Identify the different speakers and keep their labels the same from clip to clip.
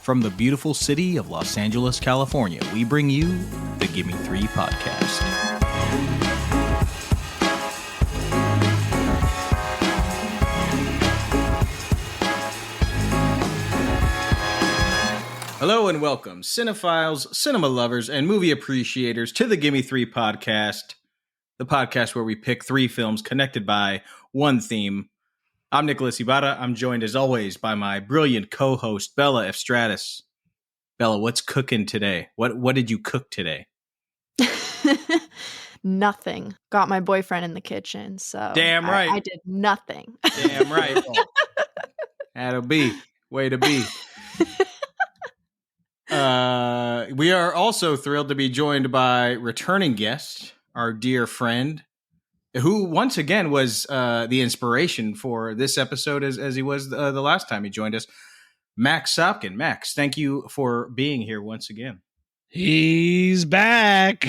Speaker 1: From the beautiful city of Los Angeles, California, we bring you the Gimme 3 podcast. Hello and welcome, cinephiles, cinema lovers, and movie appreciators to the Gimme 3 podcast, the podcast where we pick 3 films connected by one theme. I'm Nicholas Ibarra. I'm joined as always by my brilliant co-host, Bella F. Stratus. Bella, what's cooking today? What did you cook today?
Speaker 2: Nothing. Got my boyfriend in the kitchen, so
Speaker 1: Damn right.
Speaker 2: I did nothing.
Speaker 1: Damn right. That'll be. Way to be. We are also thrilled to be joined by returning guest, our dear friend, who once again was the inspiration for this episode as he was the last time he joined us, Max Sopkin. Max, thank you for being here once again.
Speaker 3: He's back.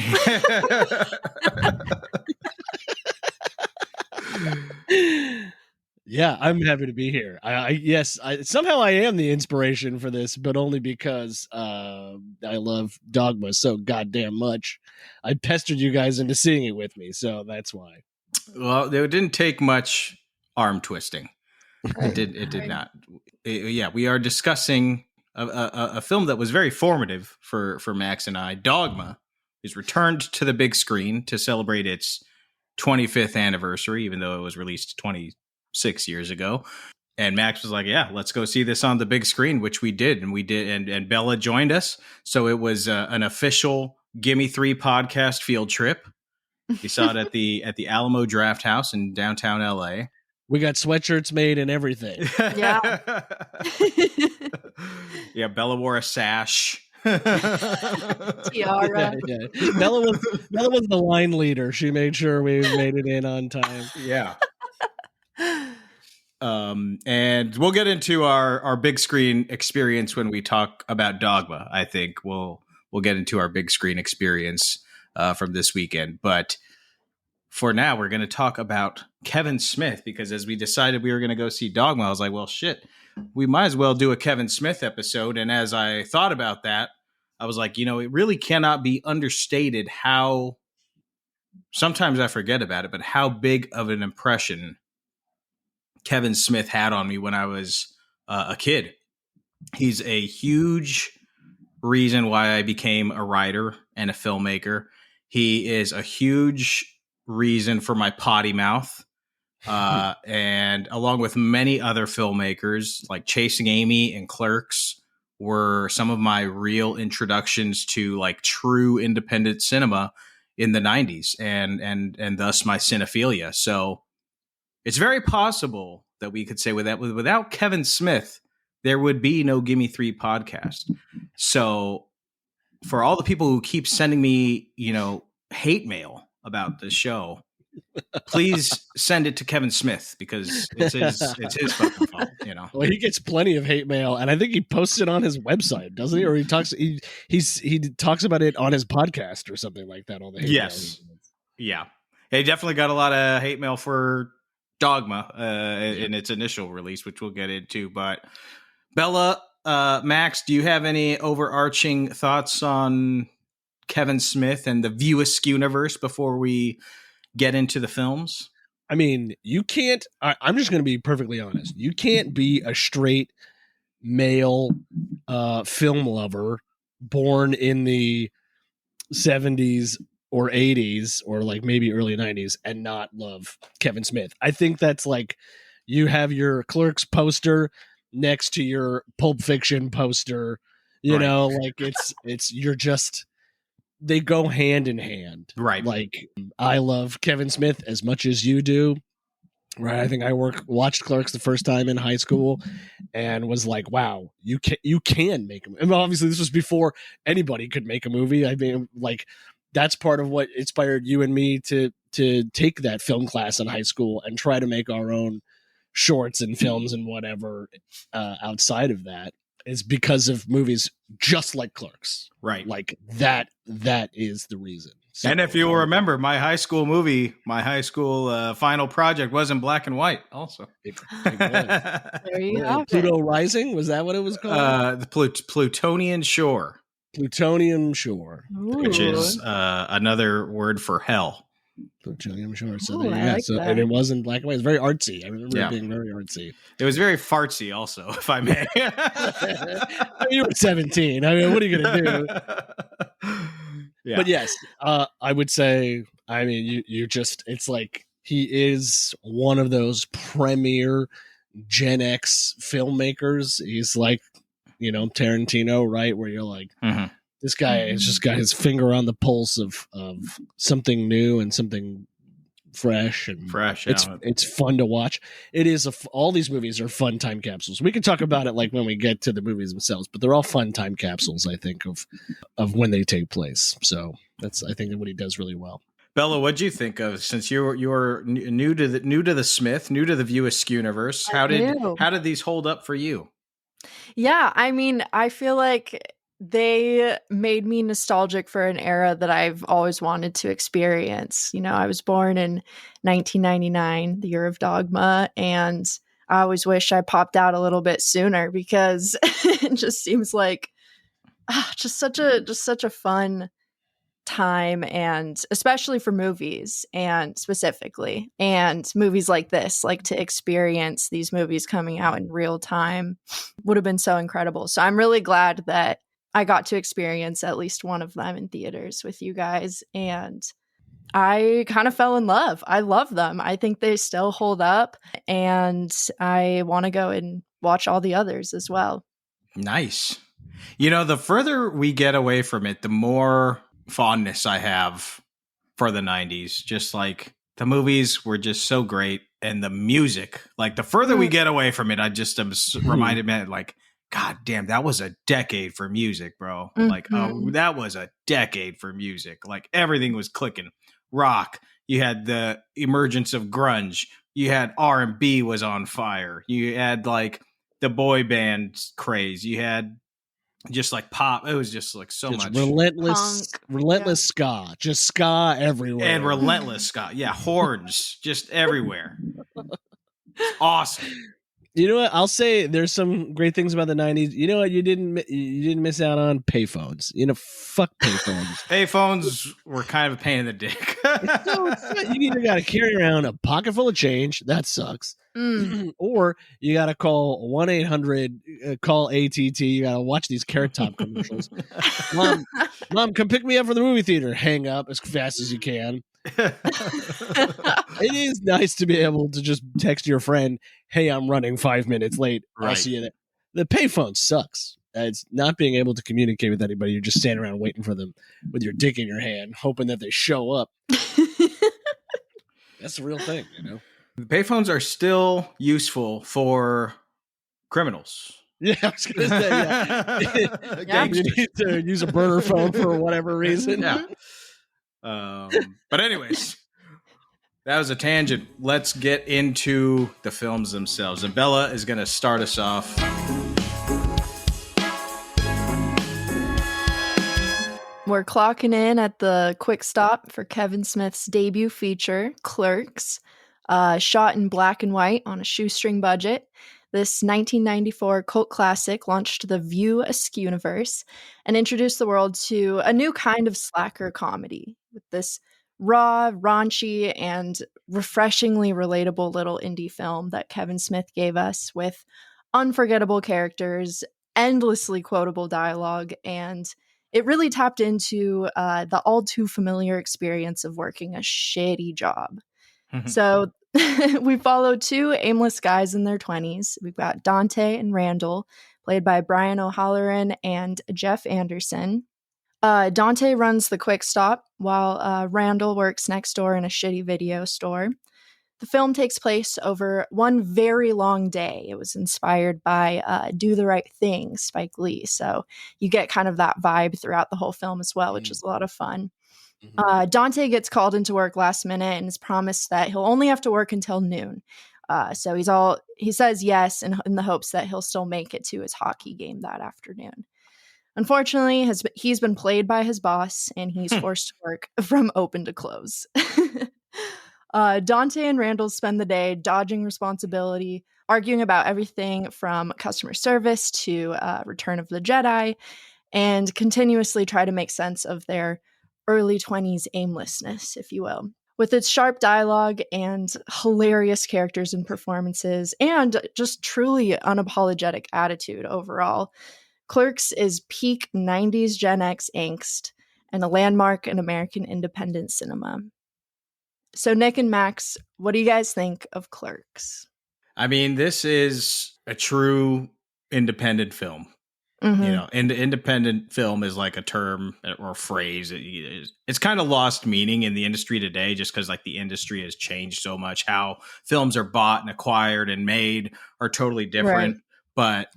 Speaker 3: Yeah, I'm happy to be here. Yes, somehow I am the inspiration for this, but only because I love Dogma so goddamn much. I pestered you guys into seeing it with me, so that's why.
Speaker 1: Well, it didn't take much arm twisting. It did not. Yeah, we are discussing a film that was very formative for Max and I. Dogma is returned to the big screen to celebrate its 25th anniversary, even though it was released 26 years ago. And Max was like, yeah, let's go see this on the big screen, which we did. And Bella joined us. So it was an official Gimme 3 podcast field trip. We saw it at the Alamo Draft House in downtown LA.
Speaker 3: We got sweatshirts made and everything.
Speaker 2: Yeah.
Speaker 1: Yeah, Bella wore a sash.
Speaker 2: Tiara.
Speaker 3: Yeah. Bella was the line leader. She made sure we made it in on time.
Speaker 1: Yeah. And we'll get into our big screen experience when we talk about Dogma. I think we'll get into our big screen experience from this weekend. But for now, we're going to talk about Kevin Smith, because as we decided we were going to go see Dogma, I was like, well, shit, we might as well do a Kevin Smith episode. And as I thought about that, I was like, it really cannot be understated how, sometimes I forget about it, but how big of an impression Kevin Smith had on me when I was a kid. He's a huge reason why I became a writer and a filmmaker. He is a huge reason for my potty mouth. And along with many other filmmakers like Chasing Amy and Clerks were some of my real introductions to like true independent cinema in the 90s and thus my cinephilia. So it's very possible that we could say without Kevin Smith, there would be no Gimme 3 podcast. So for all the people who keep sending me, hate mail about the show, please send it to Kevin Smith, because it's his fucking fault,
Speaker 3: Well, he gets plenty of hate mail, and I think he posts it on his website, doesn't he? Or he talks about it on his podcast or something like that. All the hate mail.
Speaker 1: Yeah, he definitely got a lot of hate mail for Dogma in its initial release, which we'll get into. But Bella, Max, do you have any overarching thoughts on Kevin Smith and the Askewniverse before we get into the films?
Speaker 3: I mean, you can't. I'm just going to be perfectly honest. You can't be a straight male film lover born in the 70s or 80s or like maybe early 90s and not love Kevin Smith. I think that's like you have your Clerks poster next to your Pulp Fiction poster, you know, like it's you're just, they go hand in hand.
Speaker 1: Right.
Speaker 3: Like I love Kevin Smith as much as you do. Right. I think I watched Clerks the first time in high school and was like, wow, you can make a movie. And obviously this was before anybody could make a movie. I mean, like that's part of what inspired you and me to take that film class in high school and try to make our own shorts and films and whatever outside of that, is because of movies just like Clerks.
Speaker 1: Right.
Speaker 3: Like that is the reason. So,
Speaker 1: And if you will remember, my high school movie, my high school final project was in black and white also.
Speaker 3: it was.
Speaker 2: There you have
Speaker 3: Pluto
Speaker 2: it.
Speaker 3: Rising, was that what it was called?
Speaker 1: The Plutonian Shore,
Speaker 3: Plutonium Shore.
Speaker 1: which
Speaker 2: Ooh.
Speaker 1: is another word for hell.
Speaker 3: Plutonium Shore. So,
Speaker 2: Ooh,
Speaker 3: there,
Speaker 2: I
Speaker 3: yeah.
Speaker 2: like
Speaker 3: So,
Speaker 2: that.
Speaker 3: and it was in black and white. It's very artsy. I remember
Speaker 1: Yeah.
Speaker 3: it being very artsy.
Speaker 1: It was very fartsy also, if I may.
Speaker 3: I mean, you were 17. I mean, what are you going to do?
Speaker 1: Yeah.
Speaker 3: But yes, I would say, I mean, you just, it's like he is one of those premier Gen X filmmakers. He's like, Tarantino, right? Where you're like,
Speaker 1: Mhm.
Speaker 3: this guy has just got his finger on the pulse of something new and something fresh and
Speaker 1: Fresh.
Speaker 3: it's fun to watch. It is all these movies are fun time capsules. We can talk about it like when we get to the movies themselves, but they're all fun time capsules, I think, of when they take place. So that's, I think, what he does really well.
Speaker 1: Bella, what'd you think of, since you're new to the Smith, new to the View Askewniverse? How did these hold up for you?
Speaker 2: Yeah, I mean, I feel like they made me nostalgic for an era that I've always wanted to experience. I was born in 1999, the year of Dogma, and I always wish I popped out a little bit sooner because it just seems like just such a fun time, and especially for movies, and specifically and movies like this, like to experience these movies coming out in real time would have been so incredible. So I'm really glad that I got to experience at least one of them in theaters with you guys, and I kind of fell in love. I love them. I think they still hold up, and I want to go and watch all the others as well.
Speaker 1: Nice. The further we get away from it, the more fondness I have for the 90s. Just like the movies were just so great, and the music, like the further we get away from it, I just am reminded, man, like, God damn, that was a decade for music, bro. Like, oh, that was a decade for music. Like, everything was clicking. Rock, you had the emergence of grunge, you had R&B was on fire, you had like the boy band craze, you had just like pop. It was just like so much
Speaker 3: relentless
Speaker 2: Punk.
Speaker 3: ska, just ska everywhere,
Speaker 1: and relentless ska. Yeah, horns just everywhere. Awesome.
Speaker 3: You know what? I'll say there's some great things about the 90s. You know what? You didn't miss out on payphones. Fuck payphones.
Speaker 1: Payphones were kind of a pain in the dick.
Speaker 3: You either got to carry around a pocket full of change. That sucks. Or you got to call 1-800, call ATT. You got to watch these Carrot Top commercials. Mom, come pick me up from the movie theater. Hang up as fast as you can. It is nice to be able to just text your friend, hey, I'm running 5 minutes late. I'll see you there. The payphone sucks. It's not being able to communicate with anybody. You're just standing around waiting for them with your dick in your hand, hoping that they show up. That's the real thing,
Speaker 1: Payphones are still useful for criminals.
Speaker 3: Yeah, I was going to say, yeah. You need to use a burner phone for whatever reason.
Speaker 1: Yeah. But anyways, that was a tangent. Let's get into the films themselves. And Bella is going to start us off.
Speaker 2: We're clocking in at the quick stop for Kevin Smith's debut feature, Clerks, shot in black and white on a shoestring budget. This 1994 cult classic launched the View Askewniverse and introduced the world to a new kind of slacker comedy with this raw, raunchy, and refreshingly relatable little indie film that Kevin Smith gave us with unforgettable characters, endlessly quotable dialogue, and it really tapped into the all too familiar experience of working a shitty job. So we follow two aimless guys in their 20s. We've got Dante and Randall, played by Brian O'Halloran and Jeff Anderson. Dante runs the quick stop while Randall works next door in a shitty video store. The film takes place over one very long day. It was inspired by Do the Right Thing, Spike Lee. So you get kind of that vibe throughout the whole film as well, which is a lot of fun. Dante gets called into work last minute and is promised that he'll only have to work until noon. So he says yes in the hopes that he'll still make it to his hockey game that afternoon. Unfortunately, he's been played by his boss, and he's forced to work from open to close. Dante and Randall spend the day dodging responsibility, arguing about everything from customer service to Return of the Jedi, and continuously try to make sense of their early 20s aimlessness, if you will. With its sharp dialogue and hilarious characters and performances, and just truly unapologetic attitude overall, Clerks is peak 90s Gen X angst and a landmark in American independent cinema. So, Nick and Max, what do you guys think of Clerks?
Speaker 1: I mean, this is a true independent film.
Speaker 2: Mm-hmm.
Speaker 1: You know, independent film is like a term or a phrase. It's kind of lost meaning in the industry today, just because like the industry has changed so much. How films are bought and acquired and made are totally different.
Speaker 2: Right.
Speaker 1: But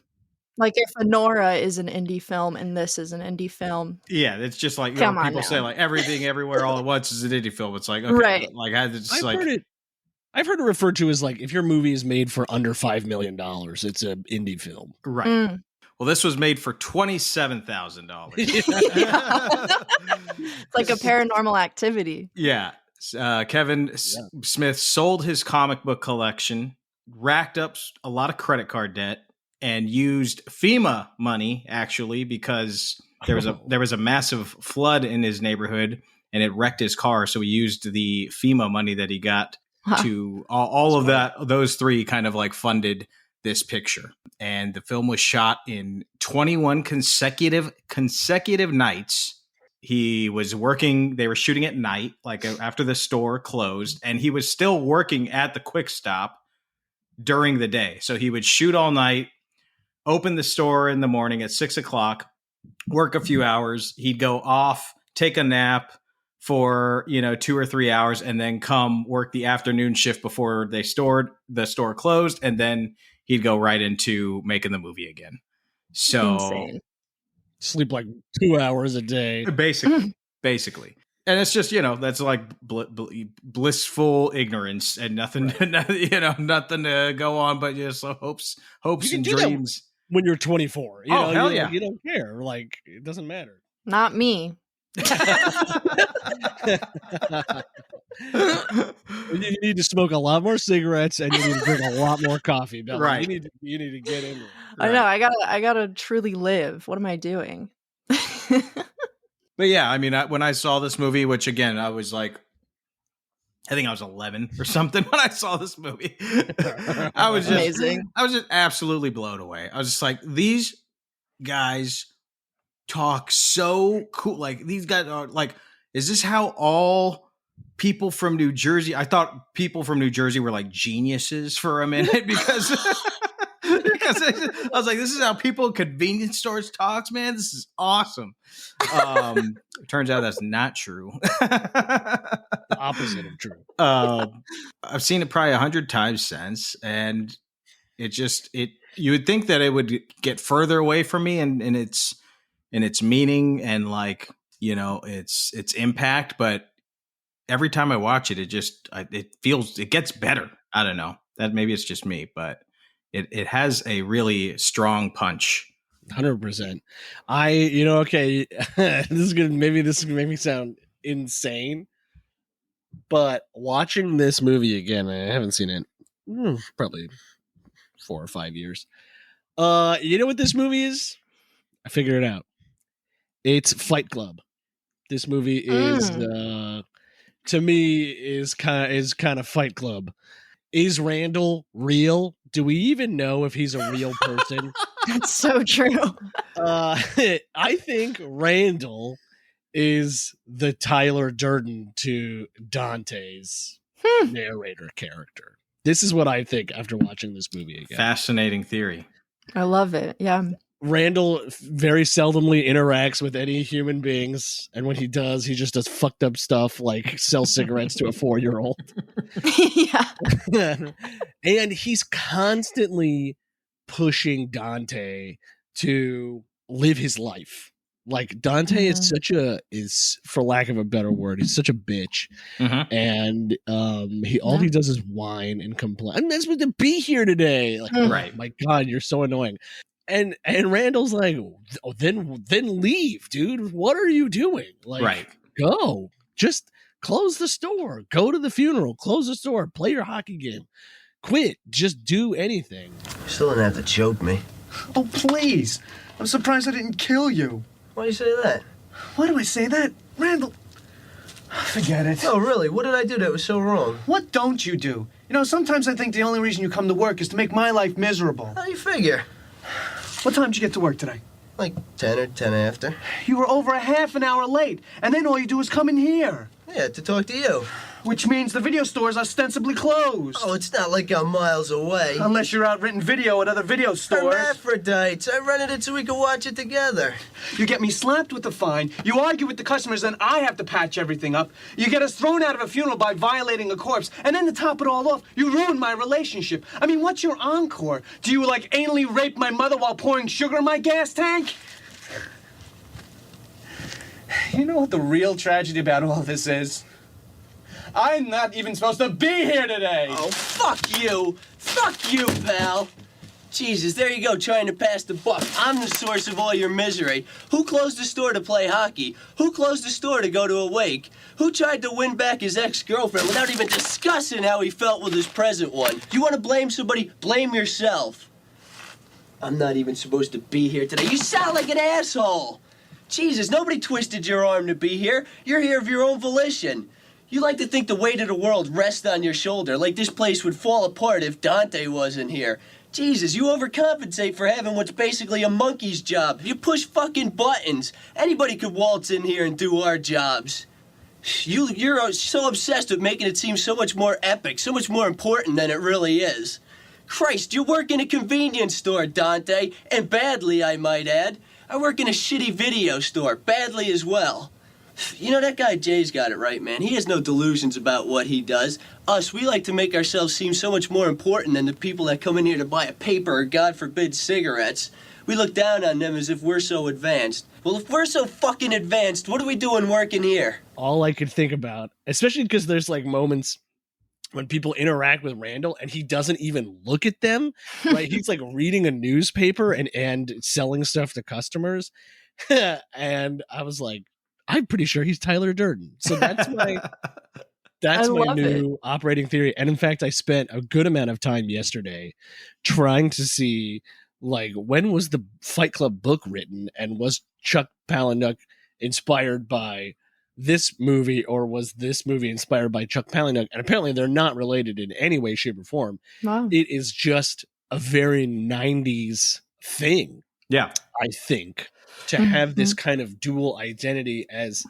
Speaker 2: like if Nora is an indie film and this is an indie film,
Speaker 1: yeah, it's just like
Speaker 2: people
Speaker 1: say like Everything Everywhere All at Once is an indie film. It's like okay,
Speaker 2: right.
Speaker 1: Like
Speaker 3: I've heard it referred to as like if your movie is made for under $5 million, it's an indie film.
Speaker 1: Right.
Speaker 2: Mm.
Speaker 1: Well, this was made for $27,000.
Speaker 2: It's like a Paranormal Activity.
Speaker 1: Yeah. Kevin Smith sold his comic book collection, racked up a lot of credit card debt, and used FEMA money actually because there was a massive flood in his neighborhood and it wrecked his car. So he used the FEMA money that he got to all of that. Those three kind of like funded this picture. And the film was shot in 21 consecutive nights. He was working, they were shooting at night, like after the store closed, and he was still working at the Quick Stop during the day. So he would shoot all night, open the store in the morning at 6:00, work a few hours. He'd go off, take a nap for 2 or 3 hours, and then come work the afternoon shift before the store closed, and then he'd go right into making the movie again. So
Speaker 2: insane.
Speaker 3: Sleep like 2 hours a day,
Speaker 1: basically. And it's just that's like blissful ignorance and nothing nothing to go on but just hopes and dreams.
Speaker 3: When you're 24,
Speaker 1: hell yeah,
Speaker 3: you don't care. Like it doesn't matter.
Speaker 2: Not me.
Speaker 3: You need to smoke a lot more cigarettes and you need to drink a lot more coffee, Bella.
Speaker 1: Right.
Speaker 3: You need to get in there.
Speaker 2: I know. I gotta truly live. What am I doing?
Speaker 1: But yeah, I mean, when I saw this movie, which again, I was like, I think I was 11 or something when I saw this movie. I was just absolutely blown away. I was just like, these guys talk so cool. Like these guys are like, is this how all people from New Jersey? I thought people from New Jersey were like geniuses for a minute because I was like, this is how people in convenience stores talks, man. This is awesome. Turns out that's not true.
Speaker 3: The opposite of true.
Speaker 1: I've seen it probably 100 times since, and you would think that it would get further away from me and its meaning and like its impact, but every time I watch it, it gets better. I don't know, that maybe it's just me, but it has a really strong punch.
Speaker 3: 100%. Okay, this is gonna make me sound insane, but watching this movie again, I haven't seen it probably 4 or 5 years. You know what this movie is? I figured it out. It's Fight Club. This movie is to me is kind of Fight Club. Is Randall real? Do we even know if he's a real person?
Speaker 2: That's so true.
Speaker 3: I think Randall is the Tyler Durden to Dante's narrator character. This is what I think after watching this movie again.
Speaker 1: Fascinating theory.
Speaker 2: I love it. Yeah.
Speaker 3: Randall very seldomly interacts with any human beings, and when he does, he just does fucked up stuff like sell cigarettes to a 4-year-old.
Speaker 2: Yeah.
Speaker 3: And he's constantly pushing Dante to live his life. Like Dante is for lack of a better word, he's such a bitch. And he does is whine and complain. I'm not supposed to be here today. Like,
Speaker 1: right.
Speaker 3: My God, you're so annoying. And Randall's like, oh, then leave, dude. What are you doing? Like,
Speaker 1: Right.
Speaker 3: Go. Just close the store. Go to the funeral. Close the store. Play your hockey game. Quit. Just do anything.
Speaker 4: You still didn't have to choke me.
Speaker 5: Oh, please. I'm surprised I didn't kill you.
Speaker 4: Why do you say that?
Speaker 5: Why do I say that? Randall. Forget it.
Speaker 4: No, really, what did I do that was so wrong?
Speaker 5: What don't you do? You know, sometimes I think the only reason you come to work is to make my life miserable.
Speaker 4: How do you figure?
Speaker 5: What time did you get to work today?
Speaker 4: Like 10 or 10 after.
Speaker 5: You were over a half an hour late, and then all you do is come in here.
Speaker 4: Yeah, to talk to you.
Speaker 5: Which means the video store is ostensibly closed.
Speaker 4: Oh, it's not like I'm miles away.
Speaker 5: Unless you're out renting video at other video stores.
Speaker 4: Hermaphrodites. I rented it so we could watch it together.
Speaker 5: You get me slapped with the fine, you argue with the customers, then I have to patch everything up. You get us thrown out of a funeral by violating a corpse, and then to top it all off, you ruin my relationship. I mean, what's your encore? Do you, like, anally rape my mother while pouring sugar in my gas tank? You know what the real tragedy about all this is? I'm not even supposed to be here today!
Speaker 4: Oh, fuck you! Fuck you, pal! Jesus, there you go, trying to pass the buck. I'm the source of all your misery. Who closed the store to play hockey? Who closed the store to go to a wake? Who tried to win back his ex-girlfriend without even discussing how he felt with his present one? You want to blame somebody? Blame yourself. I'm not even supposed to be here today. You sound like an asshole! Jesus, nobody twisted your arm to be here. You're here of your own volition. You like to think the weight of the world rests on your shoulder, like this place would fall apart if Dante wasn't here. Jesus, you overcompensate for having what's basically a monkey's job. You push fucking buttons. Anybody could waltz in here and do our jobs. You're so obsessed with making it seem so much more epic, so much more important than it really is. Christ, you work in a convenience store, Dante, and badly, I might add. I work in a shitty video store, badly as well. You know, that guy Jay's got it right, man. He has no delusions about what he does. Us, we like to make ourselves seem so much more important than the people that come in here to buy a paper or, God forbid, cigarettes. We look down on them as if we're so advanced. Well, if we're so fucking advanced, what are we doing working here?
Speaker 3: All I could think about, especially because there's like moments when people interact with Randall and he doesn't even look at them, right? He's like reading a newspaper and selling stuff to customers. And I was like, I'm pretty sure he's Tyler Durden. So that's my new operating theory. And in fact, I spent a good amount of time yesterday trying to see, like, when was the Fight Club book written, and was Chuck Palahniuk inspired by this movie, or was this movie inspired by Chuck Palahniuk? And apparently they're not related in any way, shape, or form. Wow. It is just a very 90s thing.
Speaker 1: Yeah.
Speaker 3: I think, to have this kind of dual identity as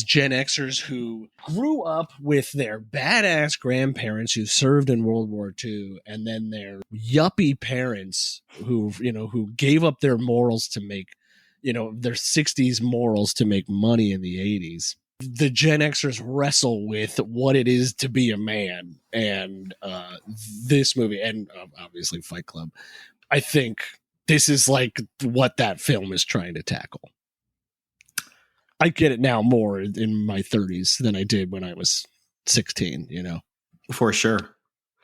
Speaker 3: Gen Xers who grew up with their badass grandparents who served in World War II, and then their yuppie parents who gave up their morals to make, their 60s morals to make money in the 80s. The Gen Xers wrestle with what it is to be a man, and this movie, and obviously Fight Club, I think this is like what that film is trying to tackle. I get it now more in my 30s than I did when I was 16,
Speaker 1: For sure.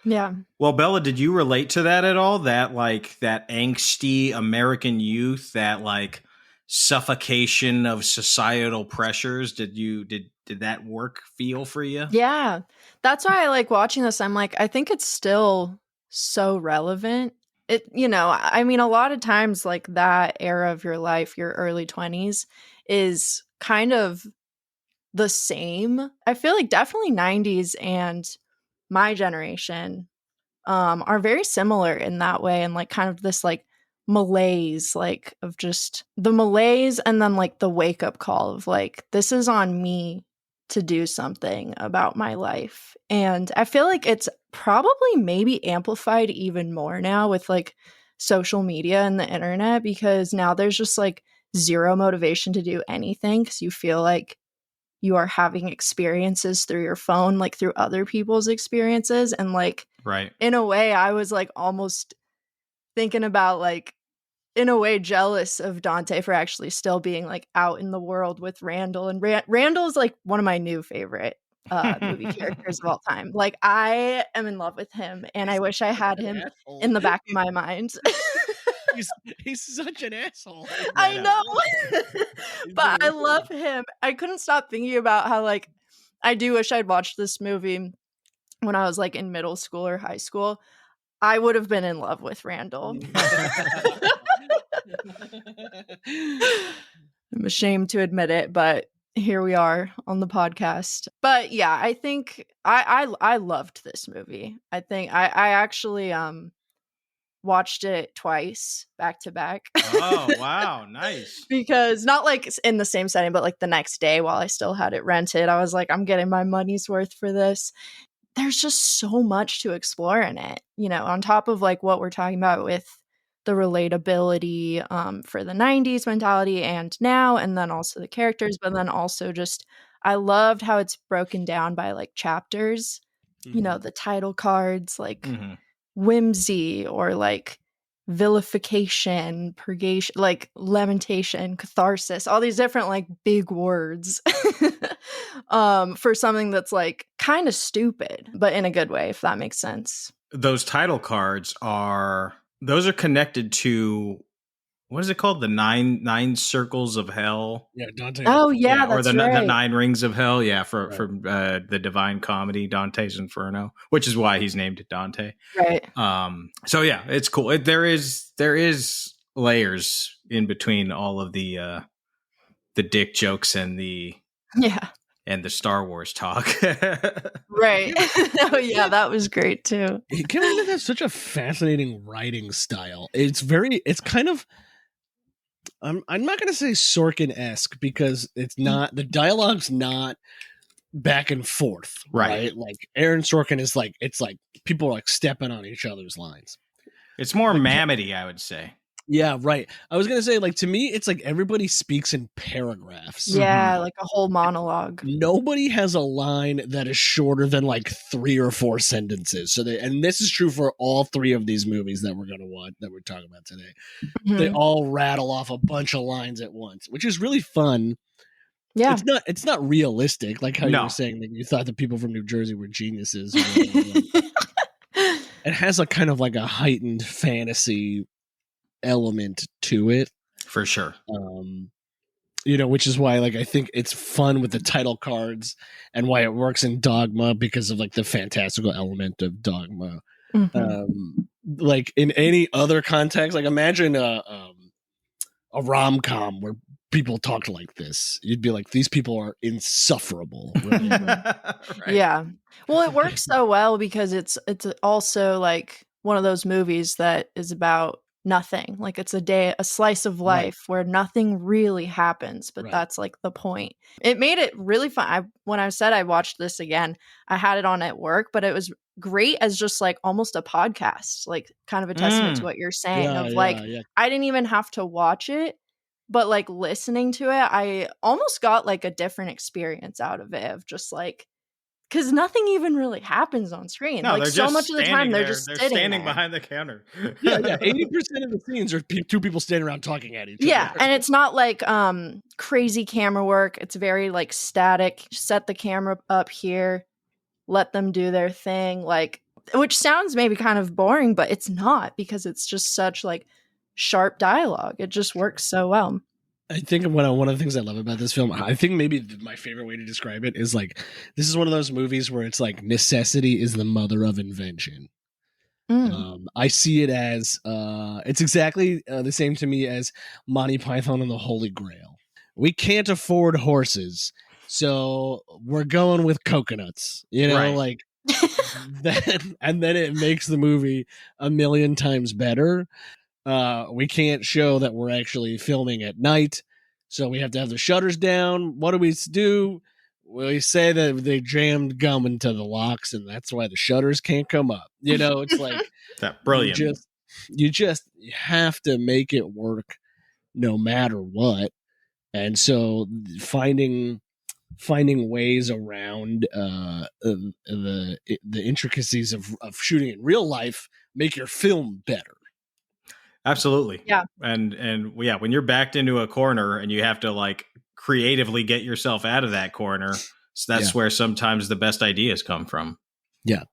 Speaker 2: Yeah.
Speaker 1: Well, Bella, did you relate to that at all? That angsty American youth, that like suffocation of societal pressures. Did that work feel for you?
Speaker 2: Yeah. That's why I like watching this. I'm like, I think it's still so relevant. I mean, a lot of times like that era of your life, your early 20s, is kind of the same. I feel like definitely 90s and my generation are very similar in that way, and like kind of this like malaise, like of just the malaise, and then like the wake up call of like, this is on me to do something about my life. And I feel like it's probably maybe amplified even more now with like social media and the internet, because now there's just like zero motivation to do anything because you feel like you are having experiences through your phone, like through other people's experiences. And like,
Speaker 1: right.
Speaker 2: In a way, I was like almost thinking about like, in a way, jealous of Dante for actually still being like out in the world with Randall. And Randall's like one of my new favorite movie characters of all time. Like, I am in love with him, and I wish I had him in the back of my mind.
Speaker 3: he's such an asshole.
Speaker 2: I know. But I love him. I couldn't stop thinking about how, like, I do wish I'd watched this movie when I was, like, in middle school or high school. I would have been in love with Randall. I'm ashamed to admit it, but here we are on the podcast. But yeah, I think I loved this movie. I think I actually watched it twice back to back.
Speaker 1: Oh, wow. Nice.
Speaker 2: Because not like in the same setting, but like the next day while I still had it rented, I was like, I'm getting my money's worth for this. There's just so much to explore in it, you know, on top of like what we're talking about with the relatability for the 90s mentality and now, and then also the characters, but then also just I loved how it's broken down by like chapters, you know, the title cards, like whimsy or like vilification, purgation, like lamentation, catharsis, all these different like big words for something that's like kind of stupid, but in a good way, if that makes sense.
Speaker 1: Those title cards those are connected to, what is it called? The nine circles of hell.
Speaker 3: Yeah, Dante.
Speaker 2: Oh yeah,
Speaker 1: or
Speaker 2: that's
Speaker 1: the
Speaker 2: right.
Speaker 1: 9 rings of hell. Yeah, from the Divine Comedy, Dante's Inferno, which is why he's named Dante.
Speaker 2: Right.
Speaker 1: So yeah, it's cool. There is layers in between all of the dick jokes and the Star Wars talk.
Speaker 2: Right. Oh yeah, that was great too.
Speaker 3: Kevin has such a fascinating writing style. It's kind of, I'm not going to say Sorkin-esque because it's not, the dialogue's not back and forth, right? Like Aaron Sorkin is like, it's like people are like stepping on each other's lines.
Speaker 1: It's more Mammoty, I would say.
Speaker 3: Yeah, right. I was going to say, like, to me, it's like everybody speaks in paragraphs.
Speaker 2: Yeah, like a whole monologue.
Speaker 3: Nobody has a line that is shorter than like 3 or 4 sentences. So and this is true for all 3 of these movies that we're going to watch, that we're talking about today. They all rattle off a bunch of lines at once, which is really fun.
Speaker 2: Yeah.
Speaker 3: It's not realistic, like how you were saying that you thought the people from New Jersey were geniuses. It has a kind of like a heightened fantasy element to it,
Speaker 1: for sure.
Speaker 3: You know, which is why like I think it's fun with the title cards and why it works in Dogma because of like the fantastical element of Dogma. Like in any other context, like imagine a rom-com where people talked like this, you'd be like, these people are insufferable. Right?
Speaker 1: Right.
Speaker 2: Yeah. Well, it works so well because it's also like one of those movies that is about nothing. Like it's a slice of life where nothing really happens, but that's like the point. It made it really fun. When I said I watched this again, I had it on at work, but it was great as just like almost a podcast, like kind of a testament to what you're saying I didn't even have to watch it, but like listening to it, I almost got like a different experience out of it of just like, because nothing even really happens on screen.
Speaker 1: No,
Speaker 2: like so much of the time they're just
Speaker 1: standing behind the counter.
Speaker 3: 80% of the scenes are 2 people standing around talking at each other.
Speaker 2: Yeah, and it's not like crazy camera work. It's very like static. Set the camera up here, let them do their thing, like, which sounds maybe kind of boring, but it's not, because it's just such like sharp dialogue. It just works so well.
Speaker 3: I think one of the things I love about this film, I think maybe my favorite way to describe it is like, this is one of those movies where it's like necessity is the mother of invention. I see it as, it's exactly the same to me as Monty Python and the Holy Grail. We can't afford horses, so we're going with coconuts, you know, like that, and then it makes the movie a million times better. We can't show that we're actually filming at night, so we have to have the shutters down. What do we do? We say that they jammed gum into the locks, and that's why the shutters can't come up. You know, it's like
Speaker 1: that brilliant.
Speaker 3: You have to make it work no matter what. And so finding ways around the intricacies of shooting in real life make your film better.
Speaker 1: Absolutely.
Speaker 2: Yeah.
Speaker 1: And when you're backed into a corner and you have to like creatively get yourself out of that corner, so that's where sometimes the best ideas come from.
Speaker 3: Yeah.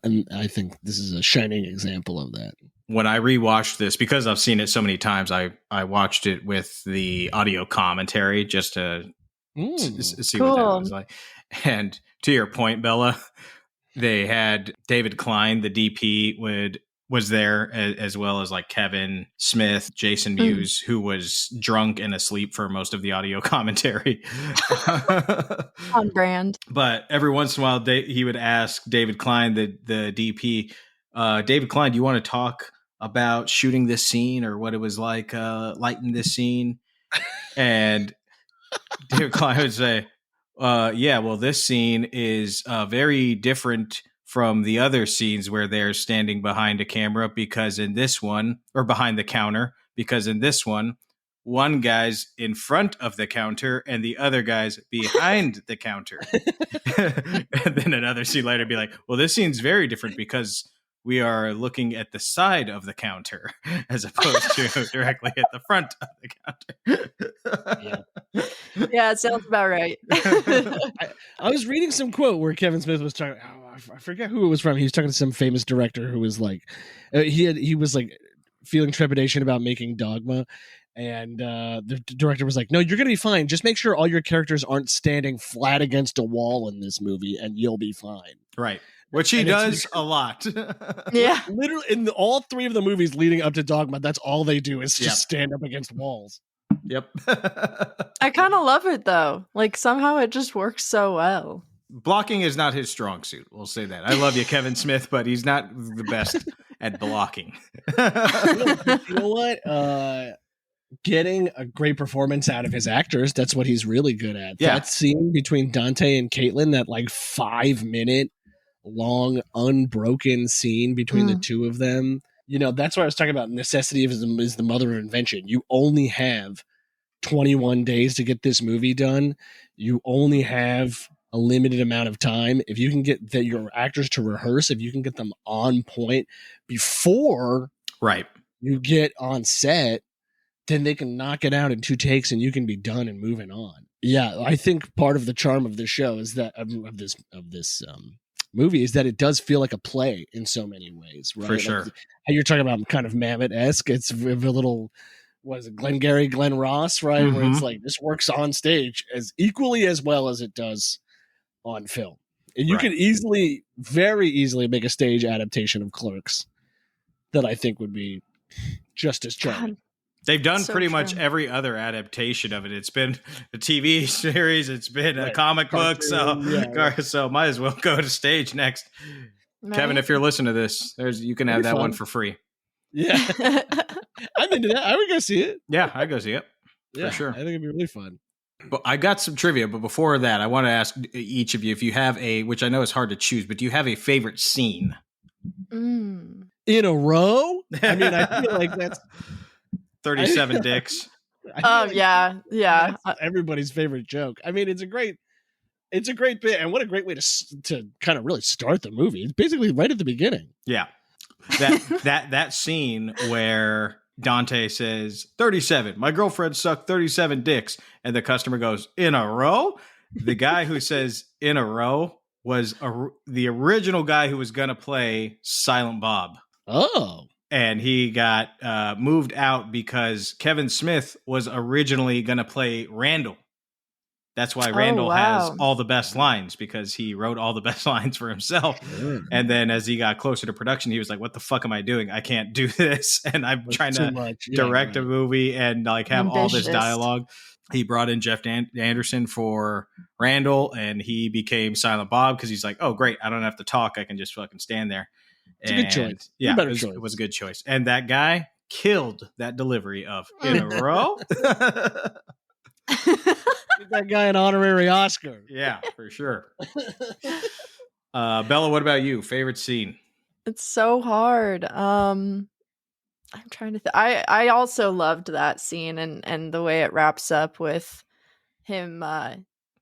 Speaker 3: And I think this is a shining example of that.
Speaker 1: When I rewatched this, because I've seen it so many times, I watched it with the audio commentary just to see what that was like. And to your point, Bella, they had David Klein, the DP, was there, as well as like Kevin Smith, Jason Mewes, who was drunk and asleep for most of the audio commentary.
Speaker 2: On brand.
Speaker 1: But every once in a while, he would ask David Klein, the DP, David Klein, do you want to talk about shooting this scene or what it was like lighting this scene? And David Klein would say, yeah, well, this scene is very different from the other scenes where they're standing behind a camera, because in this one, or behind the counter, because in this one guy's in front of the counter and the other guy's behind the counter. And then another scene later be like, well, this scene's very different because we are looking at the side of the counter as opposed to directly at the front of the counter.
Speaker 2: Yeah, it sounds about right.
Speaker 3: I was reading some quote where Kevin Smith was talking. I forget who it was from. He was talking to some famous director who was like, he was like feeling trepidation about making Dogma. And the director was like, no, you're going to be fine. Just make sure all your characters aren't standing flat against a wall in this movie and you'll be fine.
Speaker 1: Right. Which he does a lot.
Speaker 2: Yeah.
Speaker 3: Literally, in all three of the movies leading up to Dogma, that's all they do is just stand up against walls.
Speaker 1: Yep.
Speaker 2: I kind of love it, though. Like, somehow it just works so well.
Speaker 1: Blocking is not his strong suit. We'll say that. I love you, Kevin Smith, but he's not the best at blocking.
Speaker 3: You know what? Getting a great performance out of his actors, that's what he's really good at.
Speaker 1: Yeah.
Speaker 3: That scene between Dante and Caitlin, that like 5-minute long unbroken scene between the two of them, you know, that's what I was talking about. Necessity is the mother of invention. You only have 21 days to get this movie done. You only have a limited amount of time. If you can get your actors to rehearse, if you can get them on point before you get on set, then they can knock it out in 2 takes and you can be done and moving on. Yeah, I think part of the charm of this show is that of this movie is that it does feel like a play in so many ways, right?
Speaker 1: For sure.
Speaker 3: Like, how you're talking about kind of Mamet-esque. It's a little, what is it, Glengarry Glen Ross, right?
Speaker 1: Mm-hmm.
Speaker 3: Where it's like this works on stage as equally as well as it does on film. And you can very easily make a stage adaptation of Clerks that I think would be just as charming.
Speaker 1: They've done pretty much every other adaptation of it. It's been a TV series. It's been a comic book. So might as well go to stage next. Right. Kevin, if you're listening to this, you can have that one for free.
Speaker 3: Yeah. I'm into that. I would go see it.
Speaker 1: Yeah, I'd go see it. For sure.
Speaker 3: I think it'd be really fun.
Speaker 1: But I got some trivia, but before that, I want to ask each of you if you have which I know is hard to choose, but do you have a favorite scene?
Speaker 3: In a row? I mean, I feel like that's
Speaker 1: 37 dicks.
Speaker 2: Oh, yeah.
Speaker 3: That's everybody's favorite joke. I mean, it's a great bit, and what a great way to kind of really start the movie. It's basically right at the beginning.
Speaker 1: Yeah. That scene where Dante says 37, my girlfriend sucked 37 dicks, and the customer goes, in a row? The guy who says in a row was the original guy who was going to play Silent Bob.
Speaker 3: Oh.
Speaker 1: And he got moved out because Kevin Smith was originally going to play Randall. That's why Randall has all the best lines, because he wrote all the best lines for himself. And then as he got closer to production, he was like, what the fuck am I doing? I can't do this. And I'm trying to direct a movie and like have all this dialogue. He brought in Jeff Anderson for Randall, and he became Silent Bob because he's like, oh, great. I don't have to talk. I can just fucking stand there.
Speaker 3: It's a good choice.
Speaker 1: Yeah, it was a good choice. And that guy killed that delivery of in a row.
Speaker 3: Give that guy an honorary Oscar.
Speaker 1: Yeah, for sure. Bella, what about you? Favorite scene?
Speaker 2: It's so hard. I'm trying to I also loved that scene and the way it wraps up with him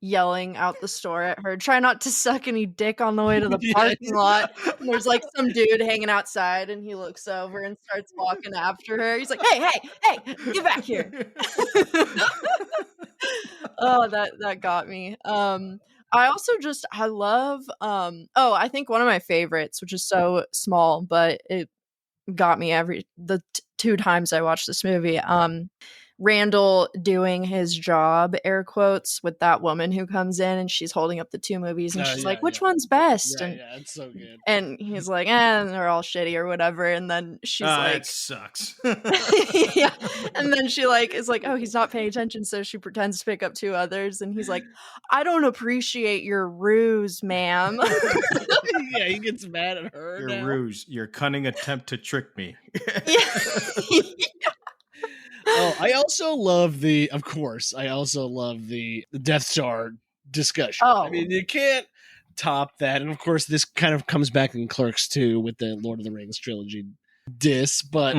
Speaker 2: yelling out the store at her, try not to suck any dick on the way to the parking lot. And there's like some dude hanging outside, and he looks over and starts walking after her. He's like, hey, get back here. Oh, that got me. I also I love I think one of my favorites, which is so small, but it got me the 2 times I watched this movie. Randall doing his job, air quotes, with that woman who comes in and she's holding up the 2 movies and she's like, which one's best?
Speaker 3: Yeah, it's so good.
Speaker 2: And he's like, and they're all shitty or whatever. And then she's like,
Speaker 1: it sucks.
Speaker 2: yeah. And then she is like, oh, he's not paying attention. So she pretends to pick up 2 others. And he's like, I don't appreciate your ruse, ma'am.
Speaker 3: Yeah, he gets mad at her.
Speaker 1: Your ruse, your cunning attempt to trick me.
Speaker 2: Yeah.
Speaker 3: Oh, I also love the Death Star discussion.
Speaker 2: Oh.
Speaker 3: I mean, you can't top that. And of course, this kind of comes back in Clerks 2 with the Lord of the Rings trilogy diss, but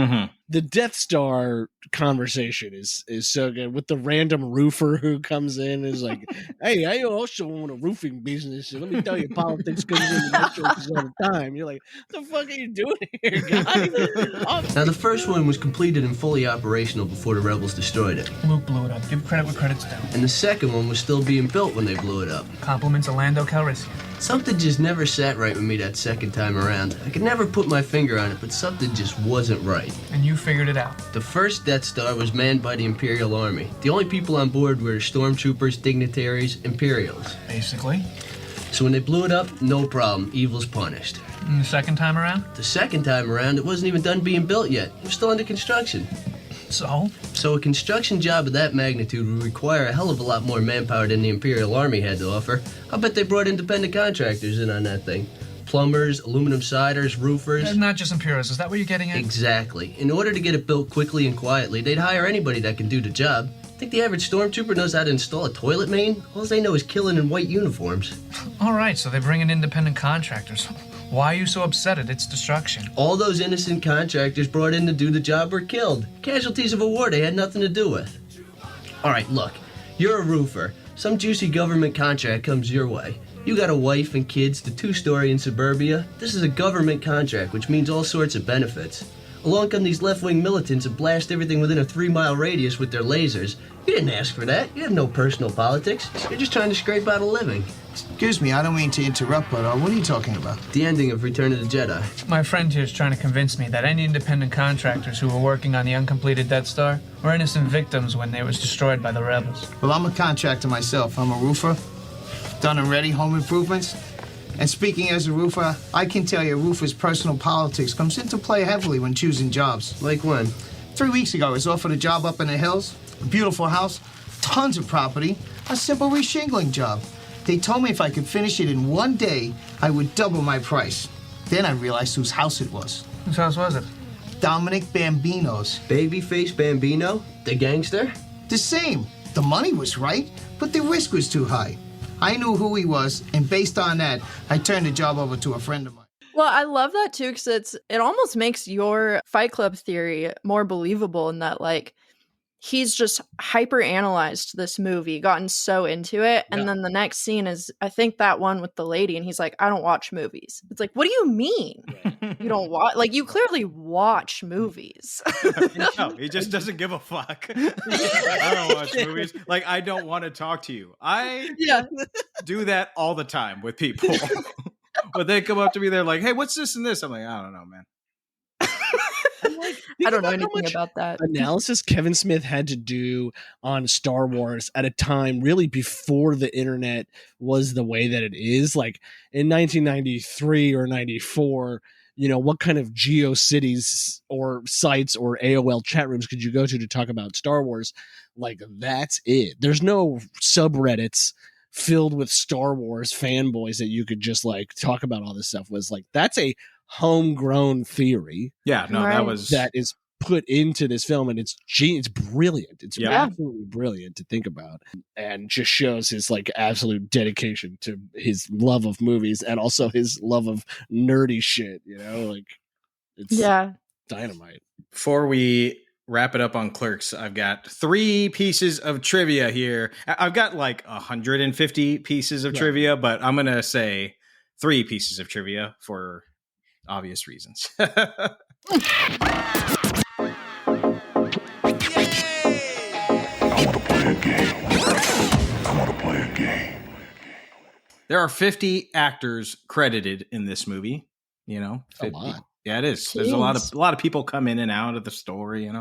Speaker 3: the Death Star conversation is so good with the random roofer who comes in and is like, hey, I also own a roofing business, and let me tell you, politics comes in all the time. You're like, what the fuck are you doing here, guys?
Speaker 4: Now, the first one was completed and fully operational before the rebels destroyed it.
Speaker 6: Luke blew it up. Give credit where credit's due.
Speaker 4: And the second one was still being built when they blew it up.
Speaker 6: Compliments of Lando Calrissian.
Speaker 4: Something just never sat right with me that second time around. I could never put my finger on it, but something just wasn't right.
Speaker 6: And you figured it out.
Speaker 4: The first Death Star was manned by the Imperial Army. The only people on board were stormtroopers, dignitaries, Imperials.
Speaker 6: Basically.
Speaker 4: So when they blew it up, no problem. Evil's punished.
Speaker 6: And the second time around?
Speaker 4: The second time around, it wasn't even done being built yet. It was still under construction.
Speaker 6: So
Speaker 4: a construction job of that magnitude would require a hell of a lot more manpower than the Imperial Army had to offer. I'll bet they brought independent contractors in on that thing. Plumbers, aluminum siders, roofers.
Speaker 6: Not just Imperials, is that what you're getting at?
Speaker 4: Exactly. In order to get it built quickly and quietly, they'd hire anybody that can do the job. Think the average stormtrooper knows how to install a toilet main? All they know is killing in white uniforms.
Speaker 6: All right, so they bring in independent contractors. Why are you so upset at its destruction?
Speaker 4: All those innocent contractors brought in to do the job were killed. Casualties of a war they had nothing to do with. All right, look, you're a roofer. Some juicy government contract comes your way. You got a wife and kids, the 2-story in suburbia. This is a government contract, which means all sorts of benefits. Along come these left-wing militants and blast everything within a 3-mile radius with their lasers. You didn't ask for that. You have no personal politics. You're just trying to scrape out a living.
Speaker 5: Excuse me, I don't mean to interrupt, but what are you talking about?
Speaker 4: The ending of Return of the Jedi.
Speaker 6: My friend here is trying to convince me that any independent contractors who were working on the uncompleted Death Star were innocent victims when they was destroyed by the rebels.
Speaker 5: Well, I'm a contractor myself. I'm a roofer. Done and ready home improvements. And speaking as a roofer, I can tell you a roofer's personal politics comes into play heavily when choosing jobs.
Speaker 4: Like when?
Speaker 5: 3 weeks ago, I was offered a job up in the hills, a beautiful house, tons of property, a simple reshingling job. They told me if I could finish it in 1 day, I would double my price. Then I realized whose house it was.
Speaker 6: Whose house was it?
Speaker 5: Dominic Bambino's.
Speaker 4: Babyface Bambino? The gangster?
Speaker 5: The same. The money was right, but the risk was too high. I knew who he was, and based on that, I turned the job over to a friend of mine.
Speaker 2: Well, I love that too, because it almost makes your Fight Club theory more believable in that, he's just hyper analyzed this movie, gotten so into it, and then the next scene is, I think, that one with the lady, and he's like, I don't watch movies. It's like, what do you mean? You don't watch? You clearly watch movies.
Speaker 1: No, he just doesn't give a fuck. I don't watch movies. I don't want to talk to you. I do that all the time with people. When they come up to me, they're like, hey, what's this and this? I'm like, I don't know, man.
Speaker 2: I don't know anything about that.
Speaker 3: Analysis Kevin Smith had to do on Star Wars at a time really before the internet was the way that it is. In 1993 or 94, what kind of GeoCities or sites or AOL chat rooms could you go to talk about Star Wars? That's it. There's no subreddits filled with Star Wars fanboys that you could just talk about all this stuff. That's a homegrown theory.
Speaker 1: Yeah, no,
Speaker 2: right.
Speaker 3: That is put into this film, and it's brilliant. It's absolutely brilliant to think about, and just shows his absolute dedication to his love of movies and also his love of nerdy shit. It's dynamite.
Speaker 1: Before we wrap it up on Clerks, I've got 3 pieces of trivia here. I've got 150 pieces of trivia, but I'm gonna say 3 pieces of trivia for obvious reasons.
Speaker 7: I want to play a game.
Speaker 1: There are 50 actors credited in this movie. 50.
Speaker 3: A lot.
Speaker 1: Yeah, it is. There's a lot of people come in and out of the story.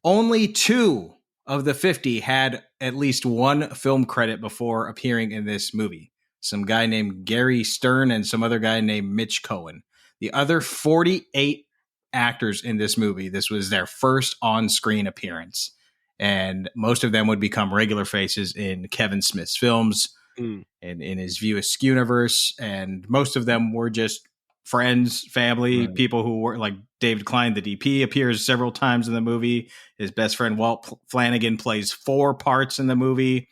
Speaker 1: Only 2 of the 50 had at least one film credit before appearing in this movie. Some guy named Gary Stern and some other guy named Mitch Cohen. The other 48 actors in this movie, this was their first on-screen appearance. And most of them would become regular faces in Kevin Smith's films and in his Askewniverse. And most of them were just friends, family, people who were like David Klein, the DP, appears several times in the movie. His best friend, Walt Flanagan, plays 4 parts in the movie.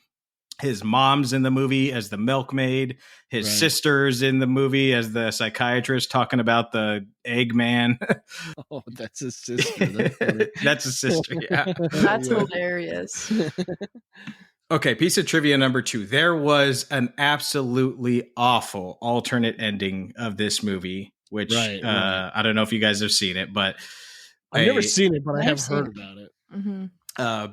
Speaker 1: His mom's in the movie as the milkmaid. His sister's in the movie as the psychiatrist talking about the Eggman.
Speaker 3: Oh, that's his sister. That's funny.
Speaker 1: That's his sister, yeah.
Speaker 2: That's hilarious.
Speaker 1: Okay, piece of trivia number 2. There was an absolutely awful alternate ending of this movie, which I don't know if you guys have seen it, but
Speaker 3: I've never seen it, but I have heard about it.
Speaker 2: Mm-hmm.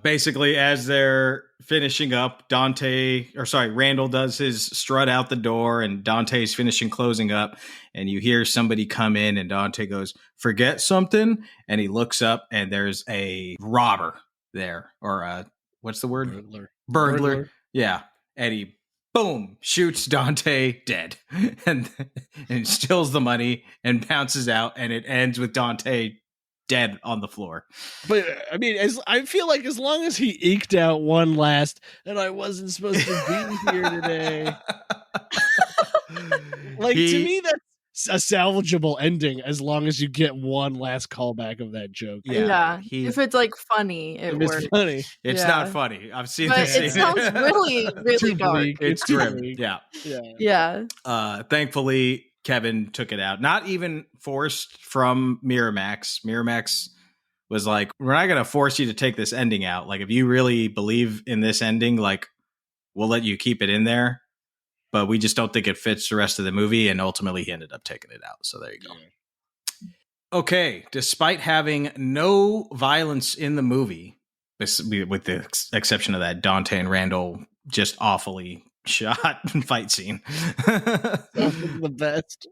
Speaker 1: Basically, as they're finishing up, Randall does his strut out the door, and Dante's finishing closing up, and you hear somebody come in, and Dante goes, "Forget something," and he looks up, and there's a robber there, or what's the word? Burglar. Yeah, and he boom shoots Dante dead, and steals the money and bounces out, and it ends with Dante dead on the floor.
Speaker 3: But I mean, I feel like as long as he eked out one last, and I wasn't supposed to be here today. To me, that's a salvageable ending as long as you get one last callback of that joke.
Speaker 2: Yeah. If it's like funny, it works.
Speaker 3: It's funny.
Speaker 1: It's not funny. I've seen
Speaker 2: but
Speaker 1: this.
Speaker 2: It sounds really, really dark.
Speaker 1: It's grim. Yeah. Thankfully, Kevin took it out. Not even forced from Miramax. Miramax was like, we're not going to force you to take this ending out. Like, if you really believe in this ending, like, we'll let you keep it in there. But we just don't think it fits the rest of the movie. And ultimately, he ended up taking it out. So there you go. Okay. Despite having no violence in the movie, with the exception of that Dante and Randall just awfully shot fight scene.
Speaker 3: The best.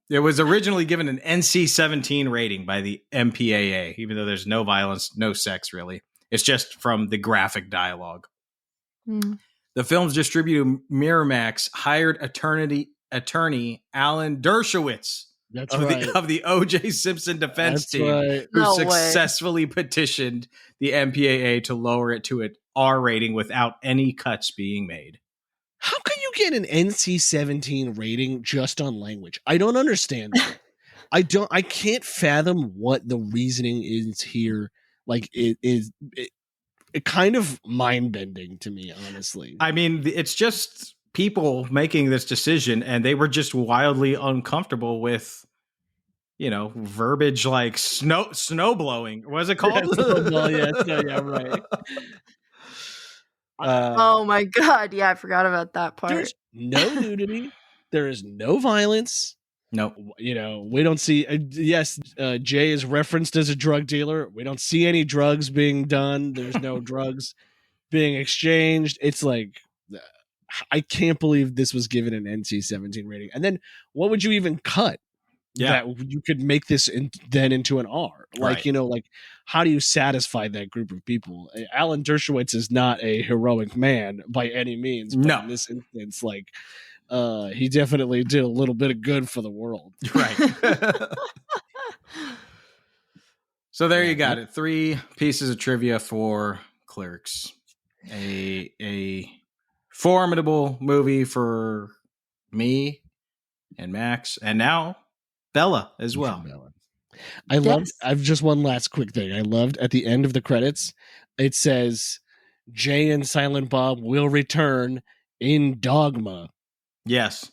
Speaker 1: It was originally given an NC-17 rating by the MPAA, even though there's no violence, no sex, really. It's just from the graphic dialogue. The film's distributor, Miramax, hired attorney Alan Dershowitz of the O.J. Simpson defense team, who successfully petitioned the MPAA to lower it to an R rating without any cuts being made.
Speaker 3: How can you get an NC-17 rating just on language? I don't understand that. I can't fathom what the reasoning is here. Like, it kind of mind-bending to me, honestly.
Speaker 1: I mean, it's just people making this decision, and they were just wildly uncomfortable with, verbiage like snow blowing. What is it called?
Speaker 3: Right.
Speaker 2: Oh my God. Yeah, I forgot about that part.
Speaker 3: There's no nudity. There is no violence.
Speaker 1: No.
Speaker 3: We don't see... Jay is referenced as a drug dealer. We don't see any drugs being done. There's no drugs being exchanged. It's like... I can't believe this was given an NC-17 rating. And then what would you even cut?
Speaker 1: Yeah.
Speaker 3: That you could make this then into an R. Like,
Speaker 1: right.
Speaker 3: How do you satisfy that group of people? Alan Dershowitz is not a heroic man by any means. But in this instance, he definitely did a little bit of good for the world.
Speaker 1: Right. So there you got it. 3 pieces of trivia for Clerks. A formidable movie for me and Max, and now Bella as well.
Speaker 3: I've just one last quick thing. I loved at the end of the credits, it says Jay and Silent Bob will return in Dogma.
Speaker 1: Yes.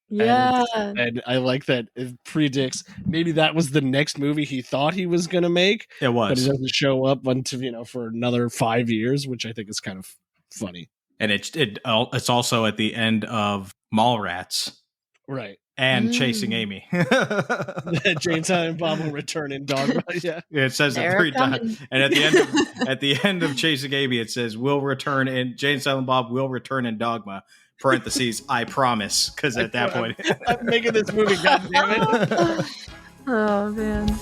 Speaker 2: Yeah.
Speaker 3: And I like that it predicts maybe that was the next movie he thought he was going to make.
Speaker 1: It was.
Speaker 3: But it doesn't show up until, for another 5 years, which I think is kind of funny.
Speaker 1: And it's also at the end of Mallrats.
Speaker 3: Right.
Speaker 1: And Chasing Amy.
Speaker 3: Jay and Silent Bob will return in Dogma. Yeah.
Speaker 1: It says it 3 times. And at the end of Chasing Amy, it says Jay and Silent Bob will return in Dogma, parentheses, I promise, because at that point...
Speaker 3: I'm making this movie, goddammit.
Speaker 2: Oh, man.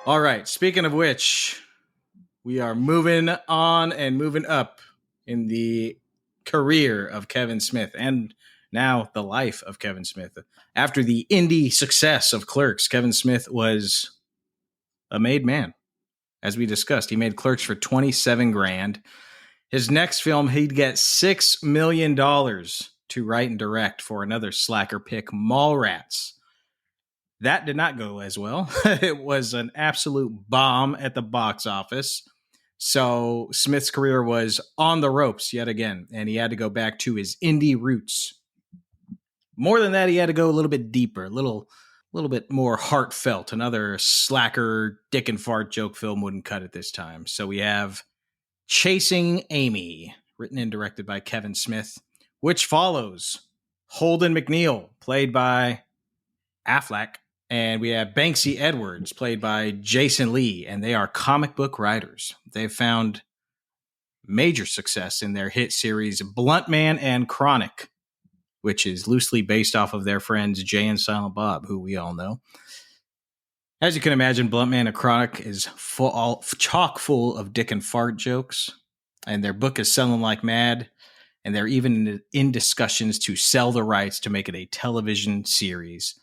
Speaker 1: All right, speaking of which, we are moving on and moving up in the career of Kevin Smith and now the life of Kevin Smith. After the indie success of Clerks, Kevin Smith was a made man. As we discussed, he made Clerks for $27,000. His next film, he'd get $6 million to write and direct for another slacker pick, Mallrats. That did not go as well. It was an absolute bomb at the box office. So Smith's career was on the ropes yet again, and he had to go back to his indie roots. More than that, he had to go a little bit deeper, a little bit more heartfelt. Another slacker dick and fart joke film wouldn't cut it this time. So we have Chasing Amy, written and directed by Kevin Smith, which follows Holden McNeil, played by Affleck. And we have Banksy Edwards, played by Jason Lee, and they are comic book writers. They've found major success in their hit series Blunt Man and Chronic, which is loosely based off of their friends Jay and Silent Bob, who we all know. As you can imagine, Blunt Man and Chronic is chock full of dick and fart jokes, and their book is selling like mad, and they're even in discussions to sell the rights to make it a television series.